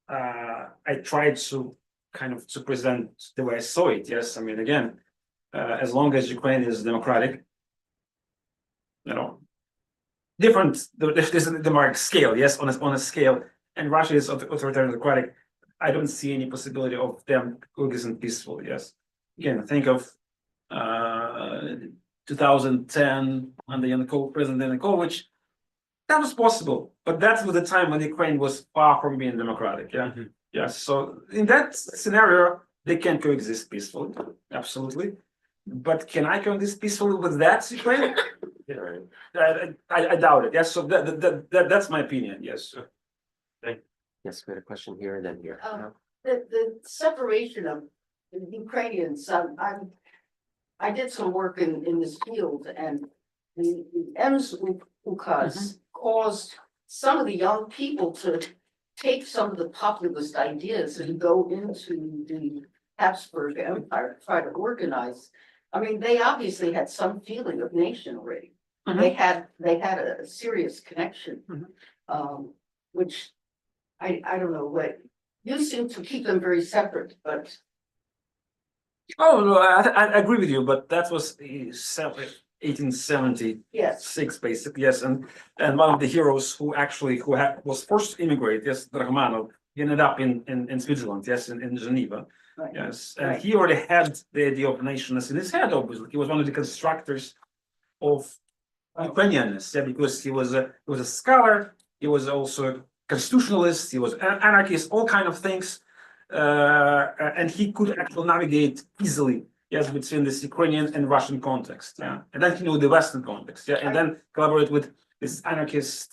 I tried to kind of to present the way I saw it. Yes, I mean, again, as long as Ukraine is democratic, you know, different. There's the mark scale, yes, on a scale, and Russia is authoritarian democratic. I don't see any possibility of them coexisting peacefully. Yes, again, think of 2010 under President Yanukovych. That was possible, but that was the time when Ukraine was far from being democratic. Yeah, yes. So in that scenario, they can coexist peacefully, absolutely. But can I coexist peacefully with that Ukraine? I doubt it. Yes. So that's my opinion. Yes. Yes, we had a question here and then here. The separation of the Ukrainians, I did some work in this field, and the ukaz caused some of the young people to take some of the populist ideas and go into the Habsburg Empire, try to organize. I mean, they obviously had some feeling of nation already. They had a serious connection, which I don't know what, you seem to keep them very separate, but. Oh no, I agree with you, but that was 1876, Yes, basically. Yes, and one of the heroes who was forced to immigrate, yes, Dragmanov, he ended up in Switzerland, yes, in Geneva. right. Yes, and Right. he already had the idea of nations in his head. Obviously, he was one of the constructors of Ukrainianness, yeah, because he was a scholar. He was also a constitutionalist. He was an anarchist, all kind of things, and he could actually navigate easily, yes, between this Ukrainian and Russian context, yeah, and then he knew the Western context, yeah, and then collaborate with this anarchist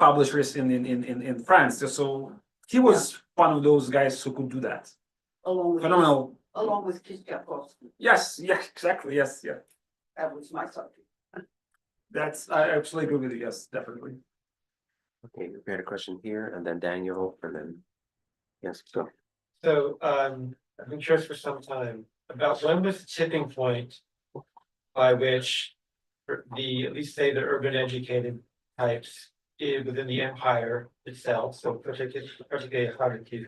publishers in France. So he was one of those guys who could do that. Phenomenal. Along with Kishkakovsky, Yes, yeah, exactly. Yes, yeah. that was my subject. I absolutely agree with you. Yes, definitely. Okay, we had a question here and then Daniel and then, yes, go. So, I've been curious for some time about when was the tipping point by which at least say the urban educated types within the empire itself, so particularly Kharkiv,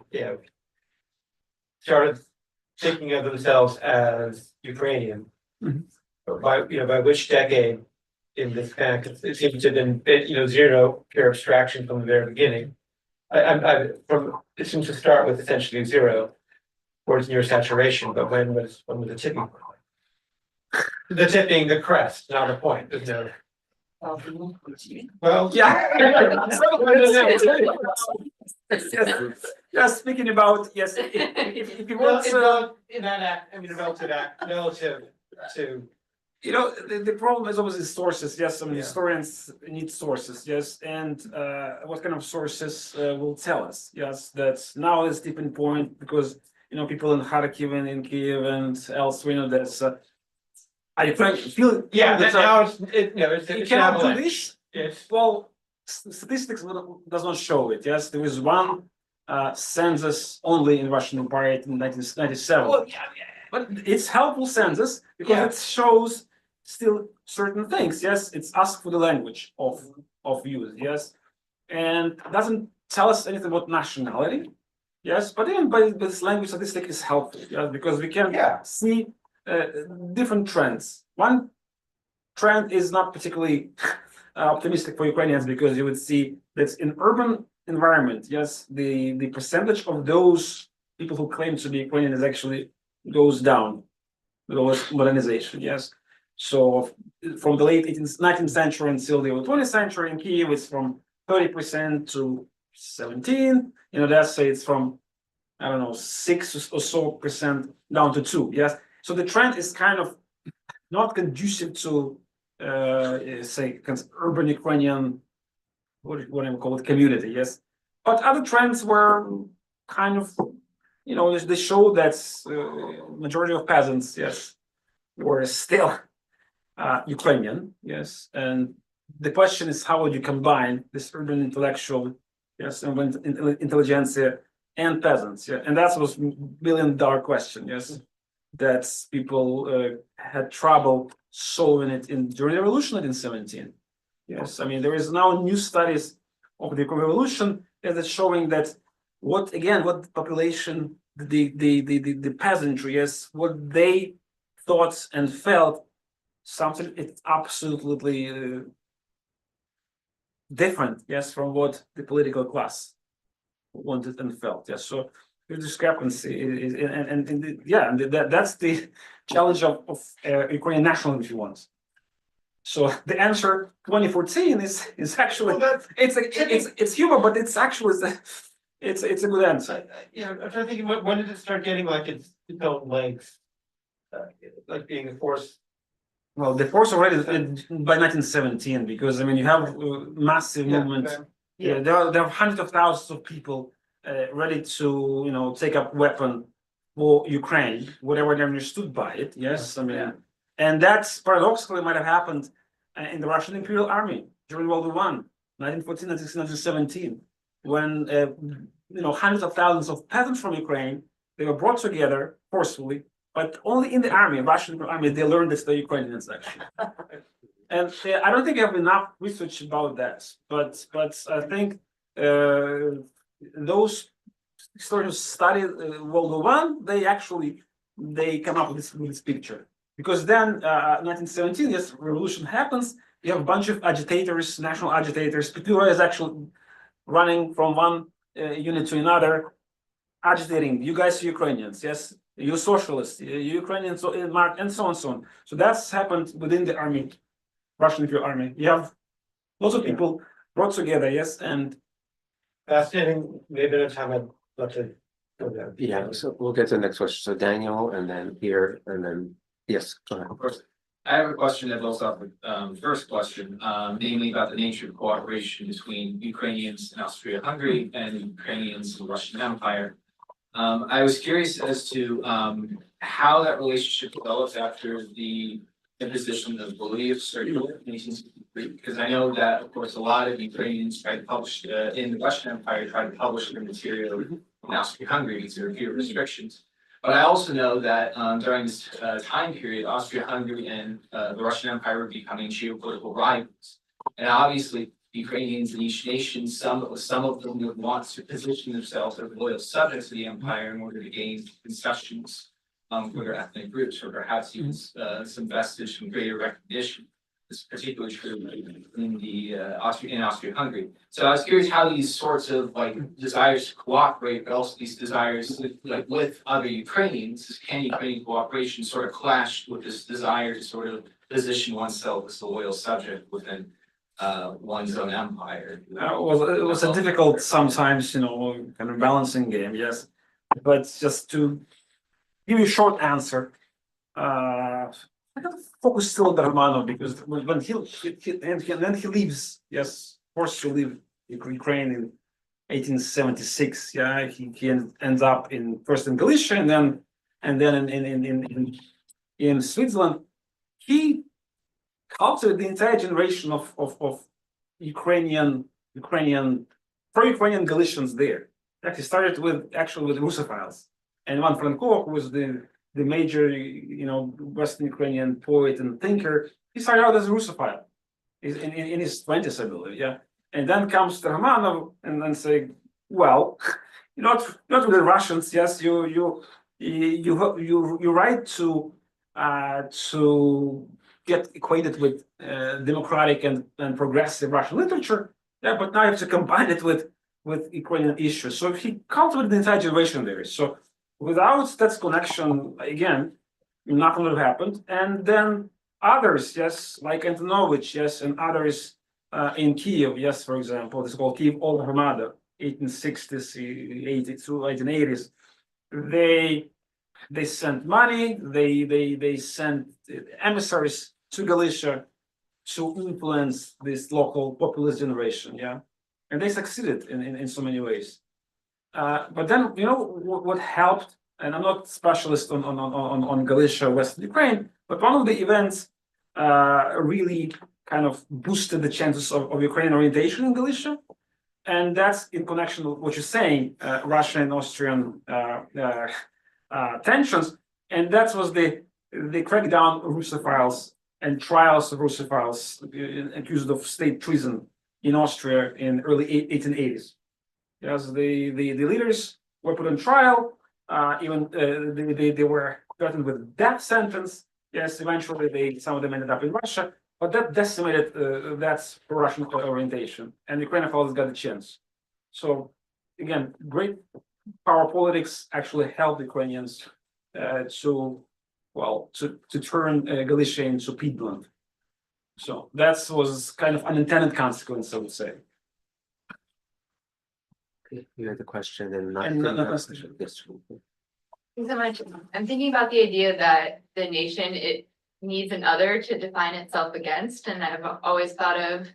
started thinking of themselves as Ukrainian. By which decade in this span, because it seems to have been zero pure abstraction from the very beginning. It seems to start with essentially zero towards near saturation, but when was the tipping point? The tipping, the crest, not a point. There's no. Well, Yeah. Yes, speaking about if you want in that act, I mean, relative to. the problem is always the sources. Yes, I mean Yeah. historians need sources. Yes, and what kind of sources will tell us? Yes, that now is tipping point because people in Kharkiv and in Kiev and elsewhere that's. I feel Yeah, now it's you it's cannot do avalanche. this. It's Well, statistics does not show it. Yes, there is one census only in Russian Empire in 1997. well, yeah. But it's helpful census because Yeah. it shows still certain things. Yes, it's asked for the language of use. Yes, and doesn't tell us anything about nationality. Yes, but even by this language statistic is helpful. Yes, because we can Yeah. see different trends. One trend is not particularly optimistic for Ukrainians because you would see that in urban environment, yes, the percentage of those people who claim to be Ukrainian is actually goes down with modernization. Yes, so from the late 19th century until the early 20th century in Kiev, it's from 30% to 17%. Let's say it's from 6 or so percent down to 2%. Yes, so the trend is kind of not conducive to say urban Ukrainian what do you call it community. Yes, but other trends were kind of they show that majority of peasants were still Ukrainian. Yes, and the question is how would you combine this urban intellectual and intelligentsia and peasants. Yeah, and that was $1 billion question. Yes, that people had trouble solving it during the revolution in 1917. Yes, I mean there is now new studies of the revolution that is showing that what population, the peasantry, yes, what they thought and felt, something it's absolutely different, yes, from what the political class wanted and felt. Yes, so the discrepancy is, that's the challenge of Ukrainian nationalism, if you want. So the answer 2014 is actually it's humor, but it's actually it's a good answer. Yeah, I'm trying to think, when did it start getting like its own legs? Like being a force. Well, the force already by 1917, because I mean you have massive movement. Yeah. There are hundreds of thousands of people ready to take up weapon for Ukraine, whatever they understood by it. Yes, I mean, and that's paradoxically might have happened in the Russian Imperial Army during World War I, 1914, 1917, when hundreds of thousands of peasants from Ukraine, they were brought together forcefully, but only in the army, Russian army, they learned that they're Ukrainians actually. And I don't think I have enough research about that, but I think those historians studied World War I, they come up with this picture. Because then 1917, yes, revolution happens, you have a bunch of agitators, national agitators, people is actually running from one unit to another, agitating, you guys are Ukrainians, yes, you socialists, you Ukrainians, and so on and so on. So that's happened within the army, Russian Imperial Army. You have lots of people brought together, yes, and Fascinating, maybe next time I'd love to go there. Yeah, so we'll get to the next question. So Daniel, and then here, and then, yes, go ahead. Of course, I have a question that builds off the first question, namely about the nature of cooperation between Ukrainians in Austria-Hungary and Ukrainians in the Russian Empire. I was curious as to how that relationship developed after the imposition of Serhiy in 1863, because I know that, of course, a lot of Ukrainians tried to publish in the Russian Empire, tried to publish their material in Austria-Hungary because there were fewer restrictions. But I also know that during this time period, Austria-Hungary and the Russian Empire were becoming geopolitical rivals. And obviously, Ukrainians in each nation, some of them would want to position themselves as loyal subjects of the empire in order to gain concessions for their ethnic groups, or perhaps even some vestige from greater recognition. This is particularly true in the Austria-Hungary. So I was curious how these sorts of desires to cooperate, but also these desires with other Ukrainians, can Ukrainian cooperation sort of clash with this desire to sort of position oneself as a loyal subject within one's own empire? it was a difficult sometimes, kind of balancing game, yes. But just to give you a short answer, I got to focus still on Harriman, because when he leaves, yes, forced to leave Ukraine in 1876. Yeah, he ends up first in Galicia and then in Switzerland. He cultivated the entire generation of Ukrainian pro-Ukrainian Galicians there. Actually started with Russophiles, and Ivan Franko, who was the major, Western Ukrainian poet and thinker. He started out as a Russophile in his 20s, I believe, yeah. And then comes Harriman and then say, well, not with the Russians, yes, you right to get acquainted with democratic and progressive Russian literature, yeah, but now you have to combine it with Ukrainian issues. So he cultivated the entire generation there. So without that connection, again, nothing would have happened. And then others, yes, like Antonovich, yes, and others in Kiev, yes, for example, this is called Kiev Old Armada, 1860s, 1880s. They sent money, they sent emissaries to Galicia to influence this local populist generation, yeah. And they succeeded in so many ways. But then, what helped, and I'm not specialist on Galicia, Western Ukraine, but one of the events really kind of boosted the chances of Ukrainian orientation in Galicia. and that's in connection with what you're saying, Russian and Austrian tensions, and that was the crackdown of Russophiles and trials of Russophiles accused of state treason in Austria in early 1880s. Yes, the leaders were put on trial. Even they were threatened with death sentence. Yes, eventually some of them ended up in Russia, but that decimated that's Russian orientation, and Ukrainophiles got a chance. So again, great power politics actually helped Ukrainians to turn Galicia into peatland. So that was kind of unintended consequence, I would say. You had the question and not. And not question. Yes. Thanks so much. I'm thinking about the idea that the nation, it needs an other to define itself against, and I've always thought of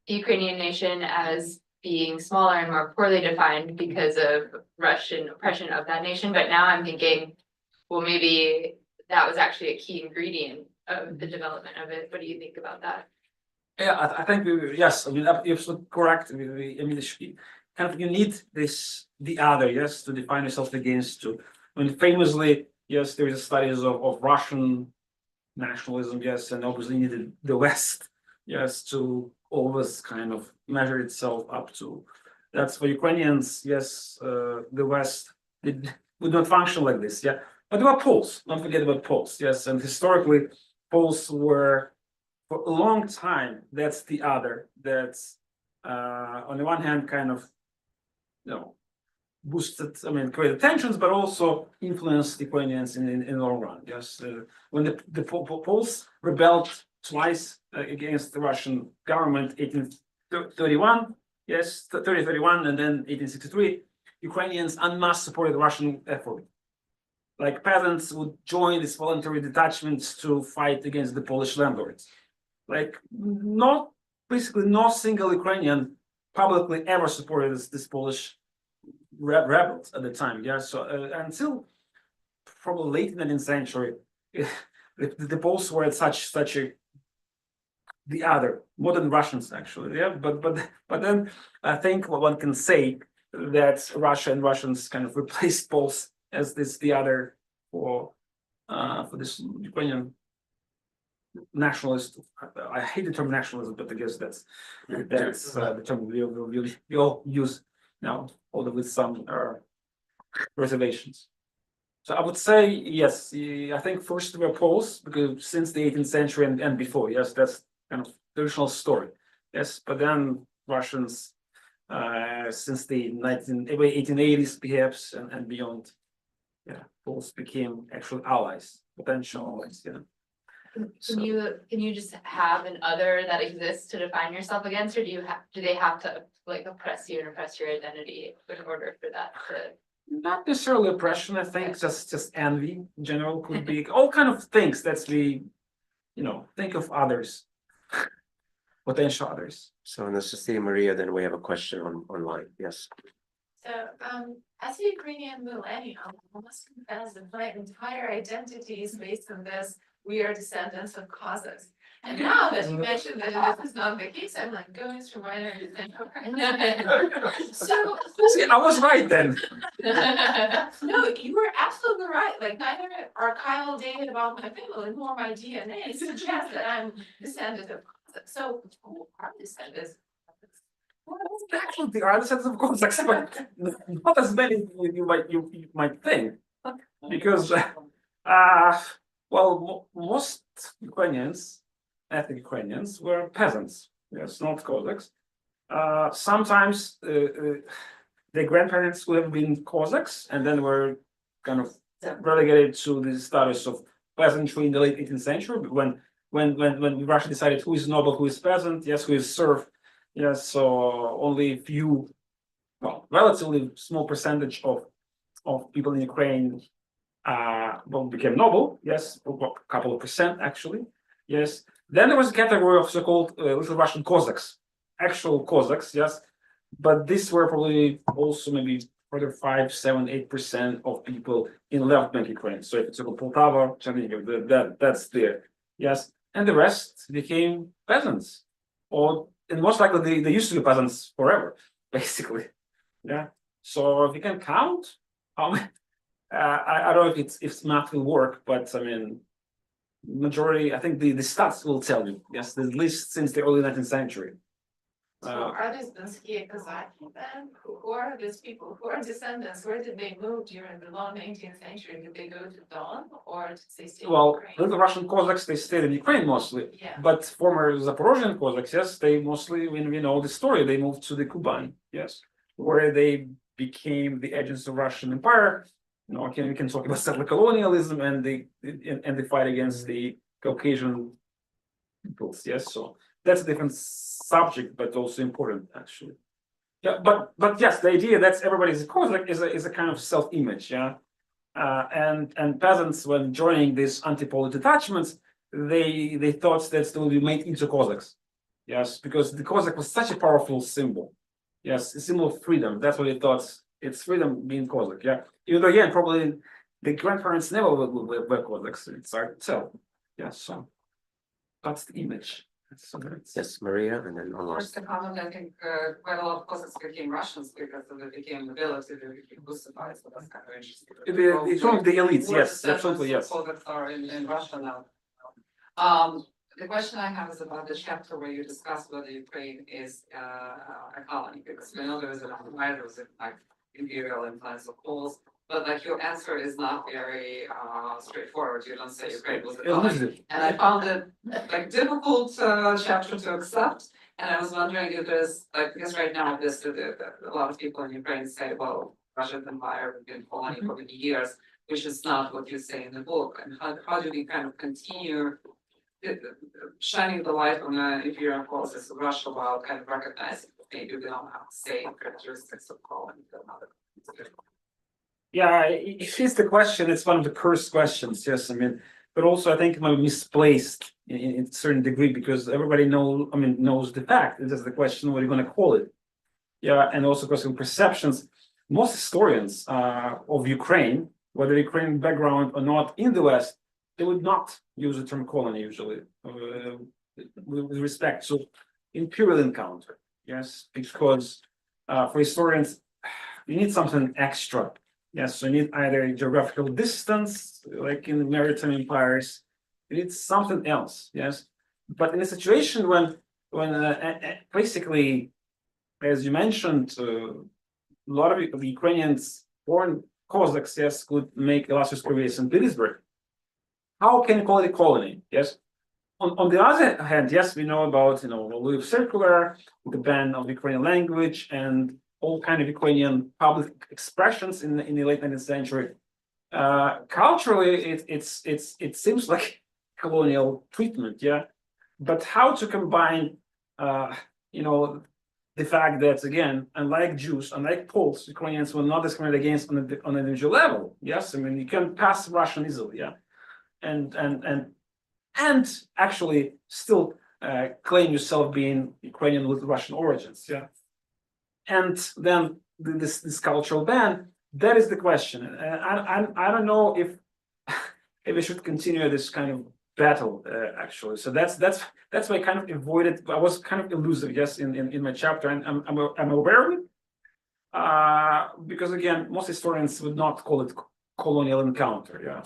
the Ukrainian nation as being smaller and more poorly defined because of Russian oppression of that nation. But now I'm thinking, well, maybe that was actually a key ingredient of the development of it. What do you think about that? Yeah, I think yes. I mean, you're absolutely correct. I mean, kind of you need the other, yes, to define yourself against. To, I mean, famously, yes, there is studies of Russian nationalism, yes, and obviously needed the West, yes, to always kind of measure itself up to. That's for Ukrainians, yes, the West would not function like this, yeah. But there were Poles. Don't forget about Poles, yes, and historically, Poles were for a long time. That's the other. That's on the one hand, kind of, boosted, I mean, created tensions, but also influenced Ukrainians in the long run. Yes, when the Poles rebelled twice against the Russian government, 1831, yes, 3031, and then 1863, Ukrainians en masse supported the Russian effort. Like peasants would join these voluntary detachments to fight against the Polish landlords. Like basically no single Ukrainian publicly ever supported this Polish rebels at the time. Yeah, so until probably late 19th century, the Poles were at such a the other modern Russians actually. Yeah, but then I think one can say that Russia and Russians kind of replaced Poles as the other for this Ukrainian nationalist. I hate the term nationalism, but I guess that's the term we all use now, although with some reservations. So I would say yes. I think first we were Poles because since the 18th century and before, yes, that's kind of traditional story. Yes, but then Russians since the 1880s perhaps and beyond. Yeah, Poles became actual allies, potential allies. Yeah. Can you just have an other that exists to define yourself against, or do they have to like oppress you and oppress your identity in order for that to? Not necessarily oppression. I think just envy in general could be all kind of things. That's think of others, potential others. So, Anastasia Maria, then we have a question online. Yes. So, as a Ukrainian millennial, I must confess that my entire identity is based on this. We are descendants of Cossacks. And now that you mentioned that this is not the case, I'm like going through my understanding. So See, I was right then. no, you were absolutely right. Like neither archival data about my family nor my DNA suggests that I'm descendant of Cossacks. So who are descendants? Actually, there are descendants of Cossacks, but not as many you might think, because most Ukrainians, ethnic Ukrainians, were peasants. Yes, not Cossacks. Sometimes their grandparents would have been Cossacks, and then were kind of relegated to the status of peasantry in the late 18th century. When Russia decided who is noble, who is peasant, yes, who is serf. Yes, so only few, relatively small percentage of people in Ukraine became noble. Yes, a couple of percent actually. Yes. Then there was a category of so-called Little Russian Cossacks, actual Cossacks. Yes, but these were probably also maybe further 5, 7, 8% of people in left-wing Ukraine. So if it's a Poltava, Chernihiv, that's there. Yes, and the rest became peasants, and most likely they used to be peasants forever. basically. Yeah, so if you can count, I don't know if if math will work, but I mean, majority, I think the stats will tell you, yes, at least since the early 19th century. So are these Bilenky Kazaki then? Who are these people? Who are descendants? Where did they move during the long 19th century? Did they go to Don or did they stay in Well, Ukraine? the Russian Cossacks, they stayed in Ukraine mostly, Yeah. but former Zaporozhian Cossacks, yes, they mostly, when we know the story, they moved to the Kuban, yes, where they became the agents of Russian Empire. You know, we can talk about settler colonialism and the fight against the Caucasian peoples, yes, so that's a different subject, but also important, actually. Yeah, but yes, the idea that everybody's a Cossack is a kind of self-image, yeah. And peasants, when joining these anti-Polish detachments, they thought that they will be made into Cossacks. Yes, because the Cossack was such a powerful symbol. Yes, a symbol of freedom. That's what they thought. It's freedom being Cossack. Yeah. Even though again, probably the grandparents never were Cossacks. It's hard to tell. Yeah, so that's the image. Yes, Maria, and then First, almost. a comment, I think quite a lot of Cossacks became Russians because they became nobility, they became Russified, so that's kind of interesting. It's one of the elites, More yes, descendants absolutely, of yes. Cossacks are in Russia now. The question I have is about the chapter where you discuss whether Ukraine is a colony, because we know there is an empire, there was like imperial influence of Poles, but like your answer is not very straightforward. You don't say Ukraine was a colony. And I found it like difficult chapter to accept. And I was wondering if there's like, because right now this a lot of people in Ukraine say, well, Russia's empire has been colony for many years, which is not what you say in the book. And how do we kind of continue shining the light on the imperial process of Russia while kind of recognizing that maybe we don't have the same characteristics of colony than other countries? Yeah, if it's the question, it's one of the cursed questions, yes, I mean, but also I think it might be misplaced in a certain degree because everybody knows the fact. It's just the question, what are you going to call it? Yeah, and also because of perceptions. Most historians of Ukraine, whether Ukrainian background or not in the West, they would not use the term colony usually with respect to imperial encounter. Yes, because for historians, you need something extra. Yes, so you need either geographical distance, like in the maritime empires, you need something else. Yes, but in a situation when basically, as you mentioned, a lot of the Ukrainians born Cossacks, yes, could make illustrious careers in Petersburg. How can you call it a colony? Yes. On the other hand, yes, we know about Louis Circular, the ban of Ukrainian language, and all kind of Ukrainian public expressions in the late 19th century. Culturally, it seems like colonial treatment, yeah. But how to combine, the fact that again, unlike Jews, unlike Poles, Ukrainians were not discriminated against on an individual level. Yes, I mean you can pass Russian easily, yeah, and actually still claim yourself being Ukrainian with Russian origins, yeah. And then this cultural ban, that is the question. I don't know if we should continue this kind of battle actually. So that's why I kind of avoided. I was kind of elusive, yes, in my chapter, and I'm aware of it because again, most historians would not call it colonial encounter. Yeah,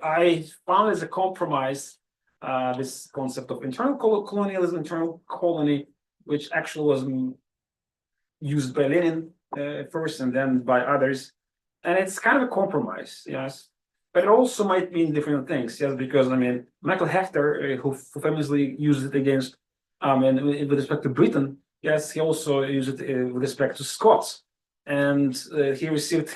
I found as a compromise this concept of internal colonialism, internal colony, which actually was used by Lenin first and then by others, and it's kind of a compromise, yes. But it also might mean different things, yes, because I mean Michael Hector, who famously used it against, and with respect to Britain, yes, he also used it with respect to Scots, and he received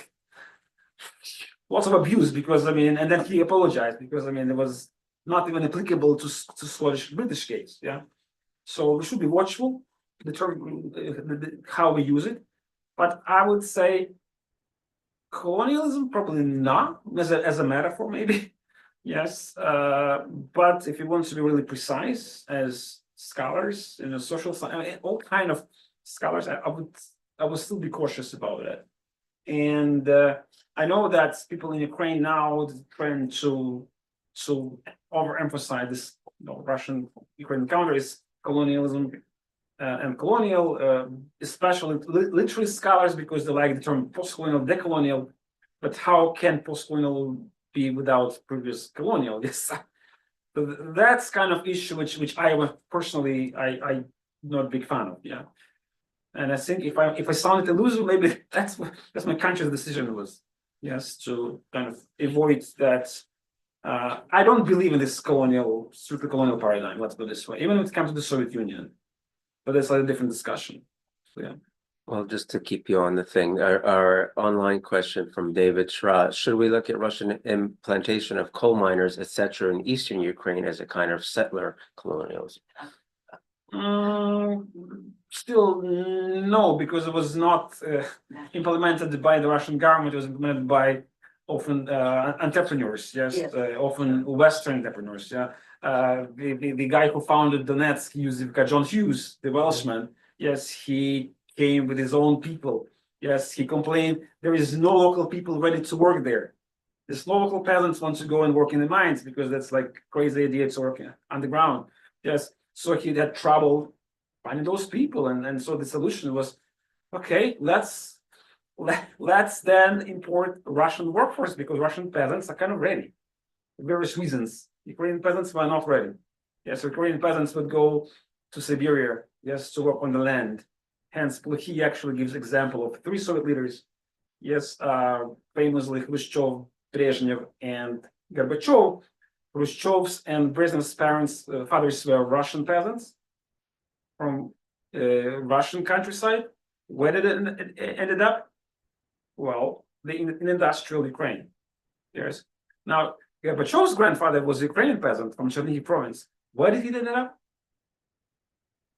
lots of abuse because and then he apologized because it was not even applicable to Scottish British case, yeah. So we should be watchful, determine how we use it, but I would say colonialism probably not as a metaphor maybe, yes. But if you want to be really precise as scholars in social science, all kind of scholars, I would still be cautious about it. And I know that people in Ukraine now trying to overemphasize this Russian-Ukrainian encounter is colonialism. and colonial, especially literary scholars, because they like the term post-colonial, decolonial. But how can post-colonial be without previous colonial? Yes, so that's kind of issue which I was personally I not a big fan of. Yeah, and I think if I sounded elusive, maybe that's my conscious decision was, yes, to kind of avoid that. I don't believe in this strictly colonial paradigm. Let's put it this way. Even when it comes to the Soviet Union, but that's like a different discussion. So, yeah. Well, just to keep you on the thing, our online question from David Shra, should we look at Russian implantation of coal miners, etc., in eastern Ukraine as a kind of settler colonialism? Still, no, because it was not implemented by the Russian government. It was implemented by often entrepreneurs, yes, Yes. often Western entrepreneurs. Yeah, the guy who founded Donetsk, John Hughes, the Welshman, yes, he came with his own people. Yes, he complained there is no local people ready to work there. There's no local peasants want to go and work in the mines because that's like crazy idea to work underground. Yes, so he had trouble finding those people, and so the solution was, okay, let's then import Russian workforce because Russian peasants are kind of ready. For various reasons, Ukrainian peasants were not ready. Yes, Ukrainian peasants would go to Siberia, yes, to work on the land. Hence, he actually gives example of 3 Soviet leaders. Yes, famously Khrushchev, Brezhnev, and Gorbachev. Khrushchev's and Brezhnev's parents, fathers were Russian peasants from Russian countryside. Where did it ended up? Well, in industrial Ukraine. Yes. Now, Gorbachev's grandfather was a Ukrainian peasant from Chernihiv province. Where did he end up?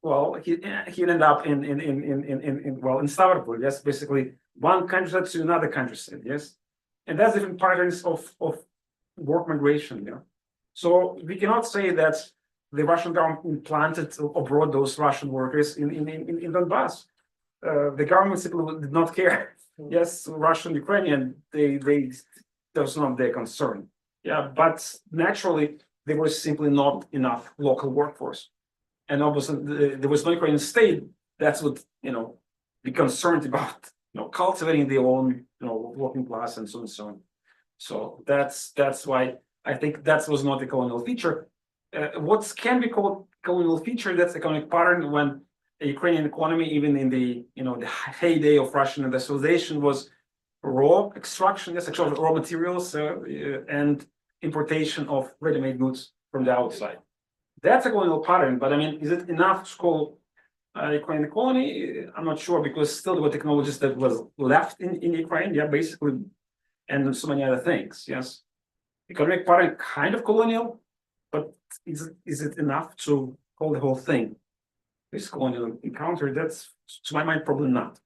Well, he ended up in Stavropol. Yes, basically one countryside to another countryside. Yes, and that's different patterns of work migration. Yeah, so we cannot say that the Russian government implanted or brought those Russian workers in Donbass. The government simply did not care. Yes, Russian, Ukrainian, they that was not their concern. Yeah, but naturally there was simply not enough local workforce. And obviously, there was no Ukrainian state that's what be concerned about, cultivating their own, working class and so on and so on. So that's why I think that was not a colonial feature. What can be called colonial feature? That's economic pattern when the Ukrainian economy, even in the the heyday of Russian industrialization, was raw extraction, yes, actually raw materials and importation of ready-made goods from the outside. That's a colonial pattern, but I mean, is it enough to call Ukrainian colony? I'm not sure, because still there were technologies that was left in Ukraine, yeah, basically, and so many other things. Yes, economic pattern kind of colonial, but is it enough to call the whole thing this colonial encounter? That's, to my mind, probably not.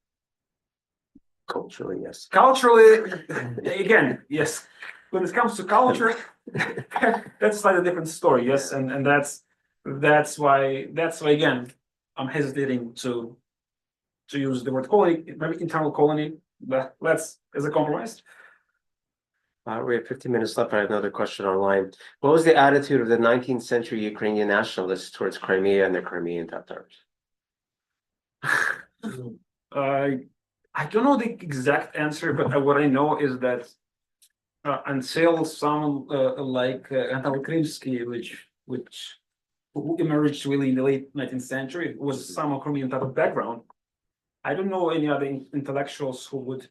Culturally, yes. Culturally, again, yes. When it comes to culture, that's like a different story. Yes, and that's why again I'm hesitating to use the word colony, maybe internal colony, but let's as a compromise. We have 15 minutes left. I have another question online. What was the attitude of the 19th century Ukrainian nationalists towards Crimea and the Crimean Tatars? I don't know the exact answer, but what I know is that until someone like Anatol Krymsky, who emerged really in the late 19th century, was some Crimean type of background. I don't know any other intellectuals who would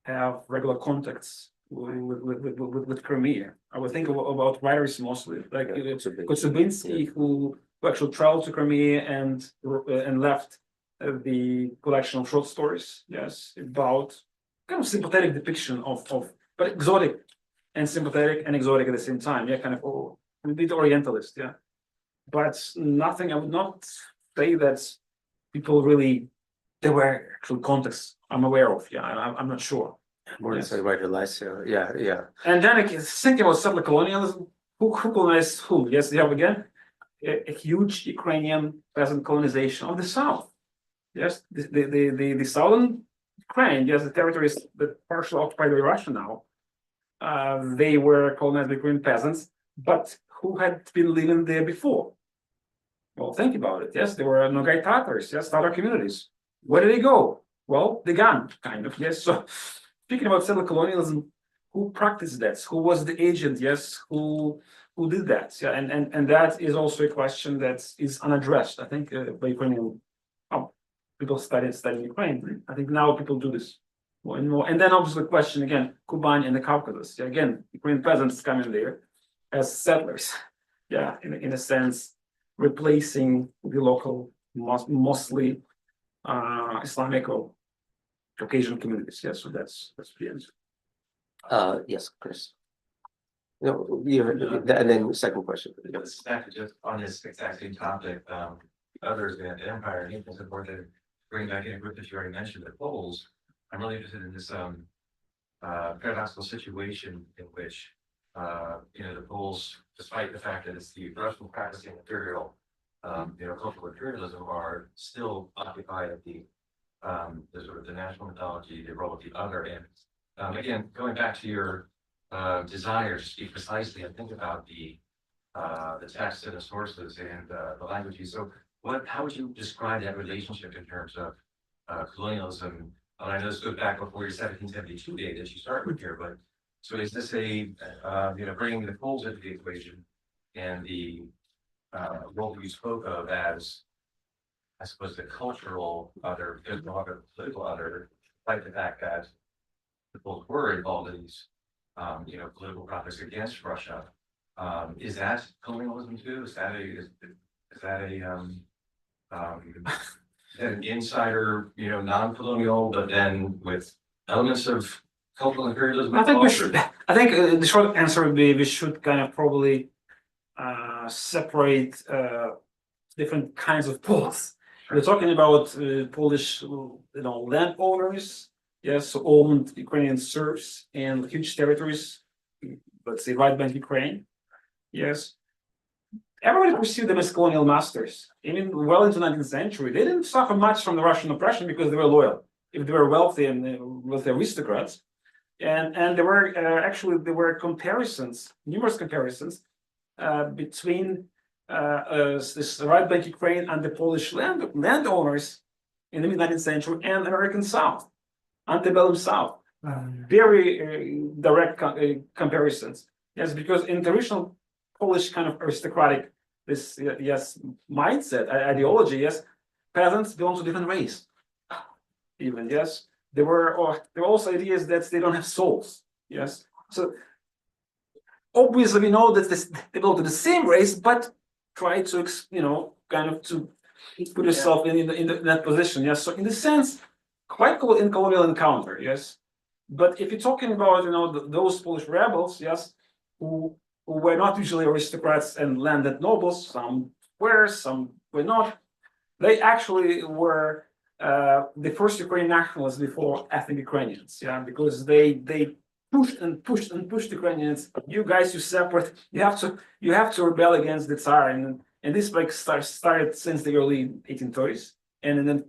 have regular contacts with Crimea. I would think about writers mostly, like Kotsubinski, who actually traveled to Crimea and left the collection of short stories. Yes, about kind of sympathetic depiction of but exotic and sympathetic and exotic at the same time. Yeah, kind of a bit Orientalist. Yeah, but nothing. I would not say that people really there were actual contexts I'm aware of. Yeah, I'm not sure. More than say right, Eliseo. Yeah. And then thinking about settler colonialism, who colonized who? Yes, you have again a huge Ukrainian peasant colonization of the south. Yes, the southern Ukraine, yes, the territories that partially occupied by Russia now, they were colonized by Ukrainian peasants, but who had been living there before? Well, think about it. Yes, there were Nogai Tatars, yes, Tatar communities. Where did they go? Well, they gone, kind of, yes. So speaking about settler colonialism, who practiced that? Who was the agent? Yes, who did that? Yeah, and that is also a question that is unaddressed. I think by Ukrainian people study Ukraine. I think now people do this more and more. And then obviously the question again, Kuban and the Caucasus. Yeah, again, Ukrainian peasants come in there as settlers. Yeah, in a sense, replacing the local, mostly Islamic or Caucasian communities. Yeah, so that's the answer. Yes, Chris. No, and then second question. It's back just on this exact same topic, others in the empire and even support to bring back in a group that you already mentioned, the Poles. I'm really interested in this paradoxical situation in which the Poles, despite the fact that it's the Russian practicing imperial, cultural imperialism, are still occupied at the sort of the national mythology, the role of the other. And again, going back to your desire to speak precisely and think about the text and the sources and the languages. So how would you describe that relationship in terms of colonialism? And I know this goes back before your 1772 date that you start with here, but so is this a bringing the Poles into the equation and the role you spoke of as, I suppose, the cultural other, because the political other, despite the fact that the Poles were involved in these political projects against Russia. Is that colonialism too? Is that an insider, non-colonial, but then with elements of cultural imperialism? I think we should. I think the short answer would be we should kind of probably separate different kinds of Poles. We're talking about Polish, landowners. Yes, so owned Ukrainian serfs and huge territories, let's say right bank Ukraine. Yes. Everybody perceived them as colonial masters. Even well into the 19th century, they didn't suffer much from the Russian oppression because they were loyal. If they were wealthy and wealthy aristocrats. And there were comparisons, numerous comparisons between this right bank Ukraine and the Polish landowners in the mid-19th century and American South. Antebellum South, very direct comparisons. Yes, because in traditional Polish kind of aristocratic mindset, ideology, yes, peasants belong to different race. Even yes, there were also ideas that they don't have souls. Yes, so obviously we know that they belong to the same race, but try to kind of to put yourself in that position. Yes, so in the sense. Quite cool in colonial encounter, yes. But if you're talking about those Polish rebels, yes, who were not usually aristocrats and landed nobles, some were, some were not. They actually were the first Ukrainian nationalists before ethnic Ukrainians, yeah, because they pushed and pushed and pushed Ukrainians. You guys, you separate. You have to rebel against the Tsar, and this started since the early 1830s, and then.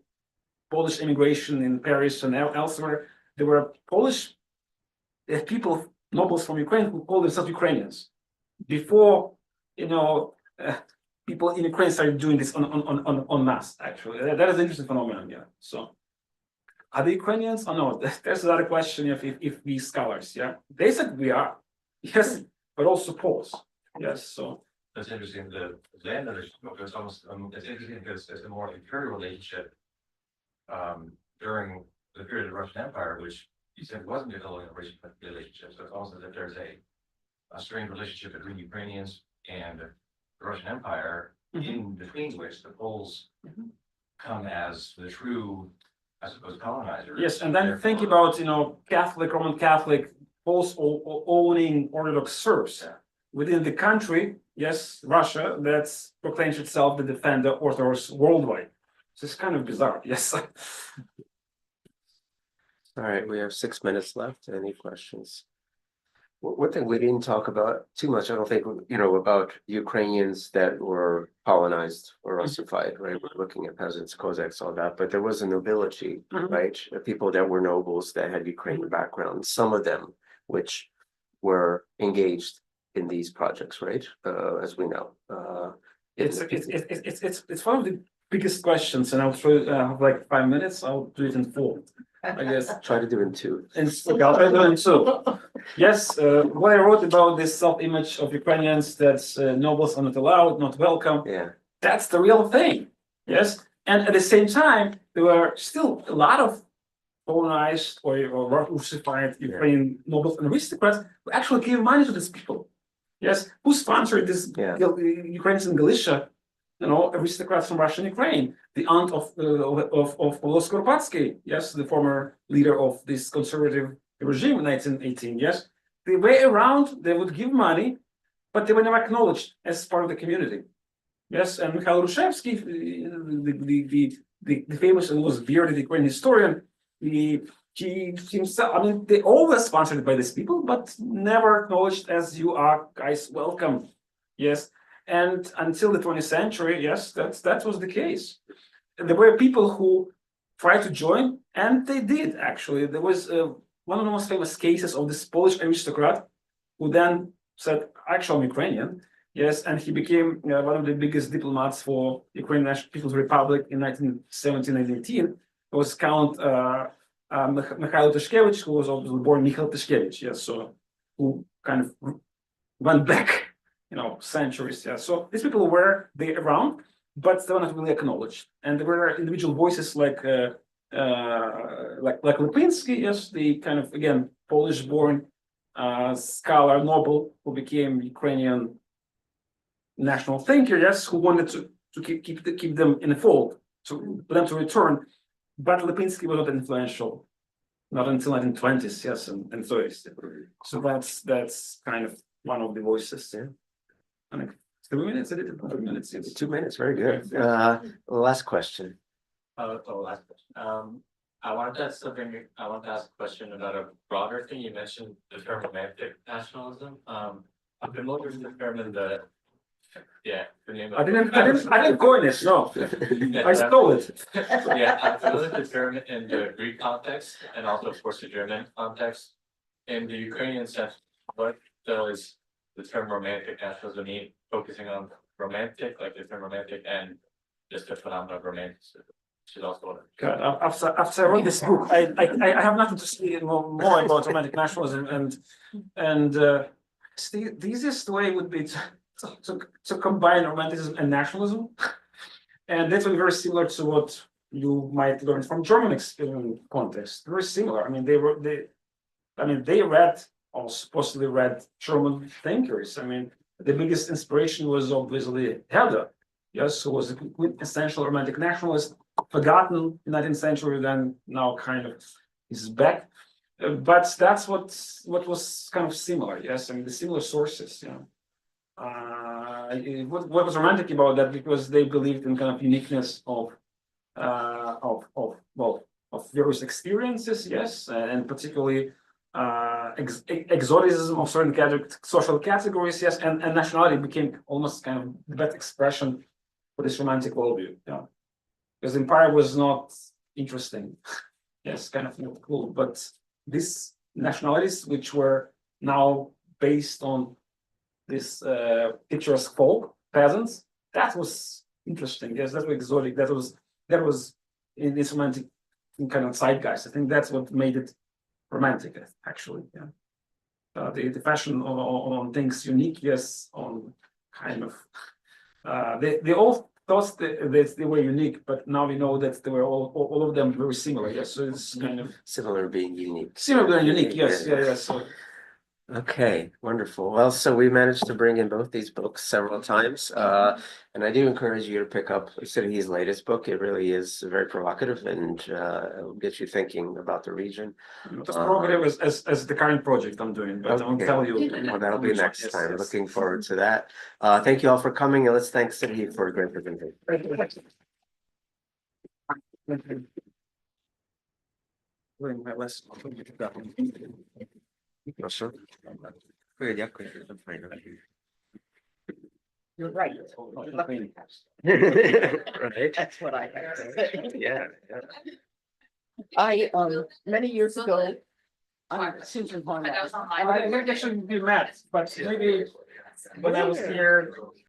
Polish immigration in Paris and elsewhere, there were Polish people, nobles from Ukraine, who called themselves Ukrainians. Before, people in Ukraine started doing this on mass. Actually, that is an interesting phenomenon. Yeah. So, are they Ukrainians? Oh no, there's another question. If we scholars, yeah, they said we are, yes, but also Poles, yes. So that's interesting. The landowners, it's almost it's interesting because it's a more imperial relationship. During the period of the Russian Empire, which you said wasn't a colonial relationship, so it's almost as if there's a strained relationship between Ukrainians and the Russian Empire, in between which the Poles come as the true, I suppose, colonizers. Yes, and then think about Roman Catholic Poles owning Orthodox Serbs within the country. Yes, Russia that proclaims itself the defender of Orthodox worldwide. It's kind of bizarre, yes. All right, we have 6 minutes left. Any questions? One thing we didn't talk about too much, I don't think, about Ukrainians that were colonized or Russified, right? We're looking at peasants, Cossacks, all that, but there was a nobility, right? People that were nobles that had Ukrainian background, some of them which were engaged in these projects, right? As we know. It's one of the biggest questions, and I'll try, have like 5 minutes, I'll do it in 4, I guess. Try to do it in 2. Okay, I'll try to do it in 2. Yes, what I wrote about this self-image of Ukrainians, that's nobles are not allowed, not welcome. Yeah. That's the real thing, yes? And at the same time, there were still a lot of colonized or Russified Ukrainian nobles and aristocrats who actually gave money to these people. Yes, who sponsored this Ukrainians in Galicia, aristocrats from Russia and Ukraine, the aunt of Skoropadsky, yes, the former leader of this conservative regime in 1918, yes. They were around, they would give money, but they were never acknowledged as part of the community. Yes, and Mikhail Rushevsky, the famous and most bearded Ukrainian historian, he himself, I mean, they always sponsored by these people, but never acknowledged as you are guys welcome. Yes, and until the 20th century, yes, that was the case. There were people who tried to join, and they did actually. There was one of the most famous cases of this Polish aristocrat who then said, "Actually, I'm Ukrainian." Yes, and he became one of the biggest diplomats for Ukrainian National People's Republic in 1917 and 1918. It was Count Mikhail Tishkevich, who was obviously born Mikhail Tishkevich, yes, so who kind of went back, centuries. Yeah, so these people were there around, but they were not really acknowledged. And there were individual voices like Lipinsky, yes, the kind of again Polish-born scholar noble who became Ukrainian national thinker, yes, who wanted to keep them in the fold, for them to return. But Lipinsky was not influential, not until 1920s, yes, and 30s. So that's kind of one of the voices. Yeah. I mean, 3 minutes, 2 minutes. Yes. 2 minutes, very good. Last question. Last question. I wanted to ask a question about a broader thing. You mentioned the term romantic nationalism. I'm familiar with the term in the the name of I didn't coin this, no. I stole it. I'm familiar with the term in the Greek context and also, of course, the German context. In the Ukrainian sense, what does the term romantic nationalism mean? Focusing on romantic, like the term romantic, and just the phenomenon of romanticism. Should also. God, after I wrote this book, I have nothing to say more about romantic nationalism, and the easiest way would be to combine romanticism and nationalism, and that would be very similar to what you might learn from German experience context. Very similar. I mean, they read or supposedly read German thinkers. I mean, the biggest inspiration was obviously Herder, yes, who was a quintessential romantic nationalist, forgotten in the 19th century, then now kind of is back. But that's what was kind of similar, yes. I mean, the similar sources, what was romantic about that, because they believed in kind of uniqueness of various experiences, yes, and particularly exoticism of certain social categories, yes, and nationality became almost kind of the best expression for this romantic worldview, because the empire was not interesting, yes, kind of not cool, but these nationalities, which were now based on this picturesque folk, peasants, that was interesting, yes, that was exotic, that was in this romantic kind of zeitgeist. I think that's what made it romantic, actually. The fashion on things unique, yes, on kind of they all thought that they were unique, but now we know that they were all of them very similar. Yes, so it's kind of similar being unique. Similar being unique, yes, yeah. So. Okay, wonderful. Well, so we managed to bring in both these books several times, and I do encourage you to pick up Serhiy's latest book. It really is very provocative, and it'll get you thinking about the region. Not as provocative as the current project I'm doing, but I'll tell you. Well, that'll be next time. Yes. Looking forward to that. Thank you all for coming, and let's thank Serhiy for a great presentation. Proszę. Dziękuję. You're right. Right. That's what I have to say. Yeah. I, many years ago, I'm Susan Harmon. I actually we met, but maybe when I was here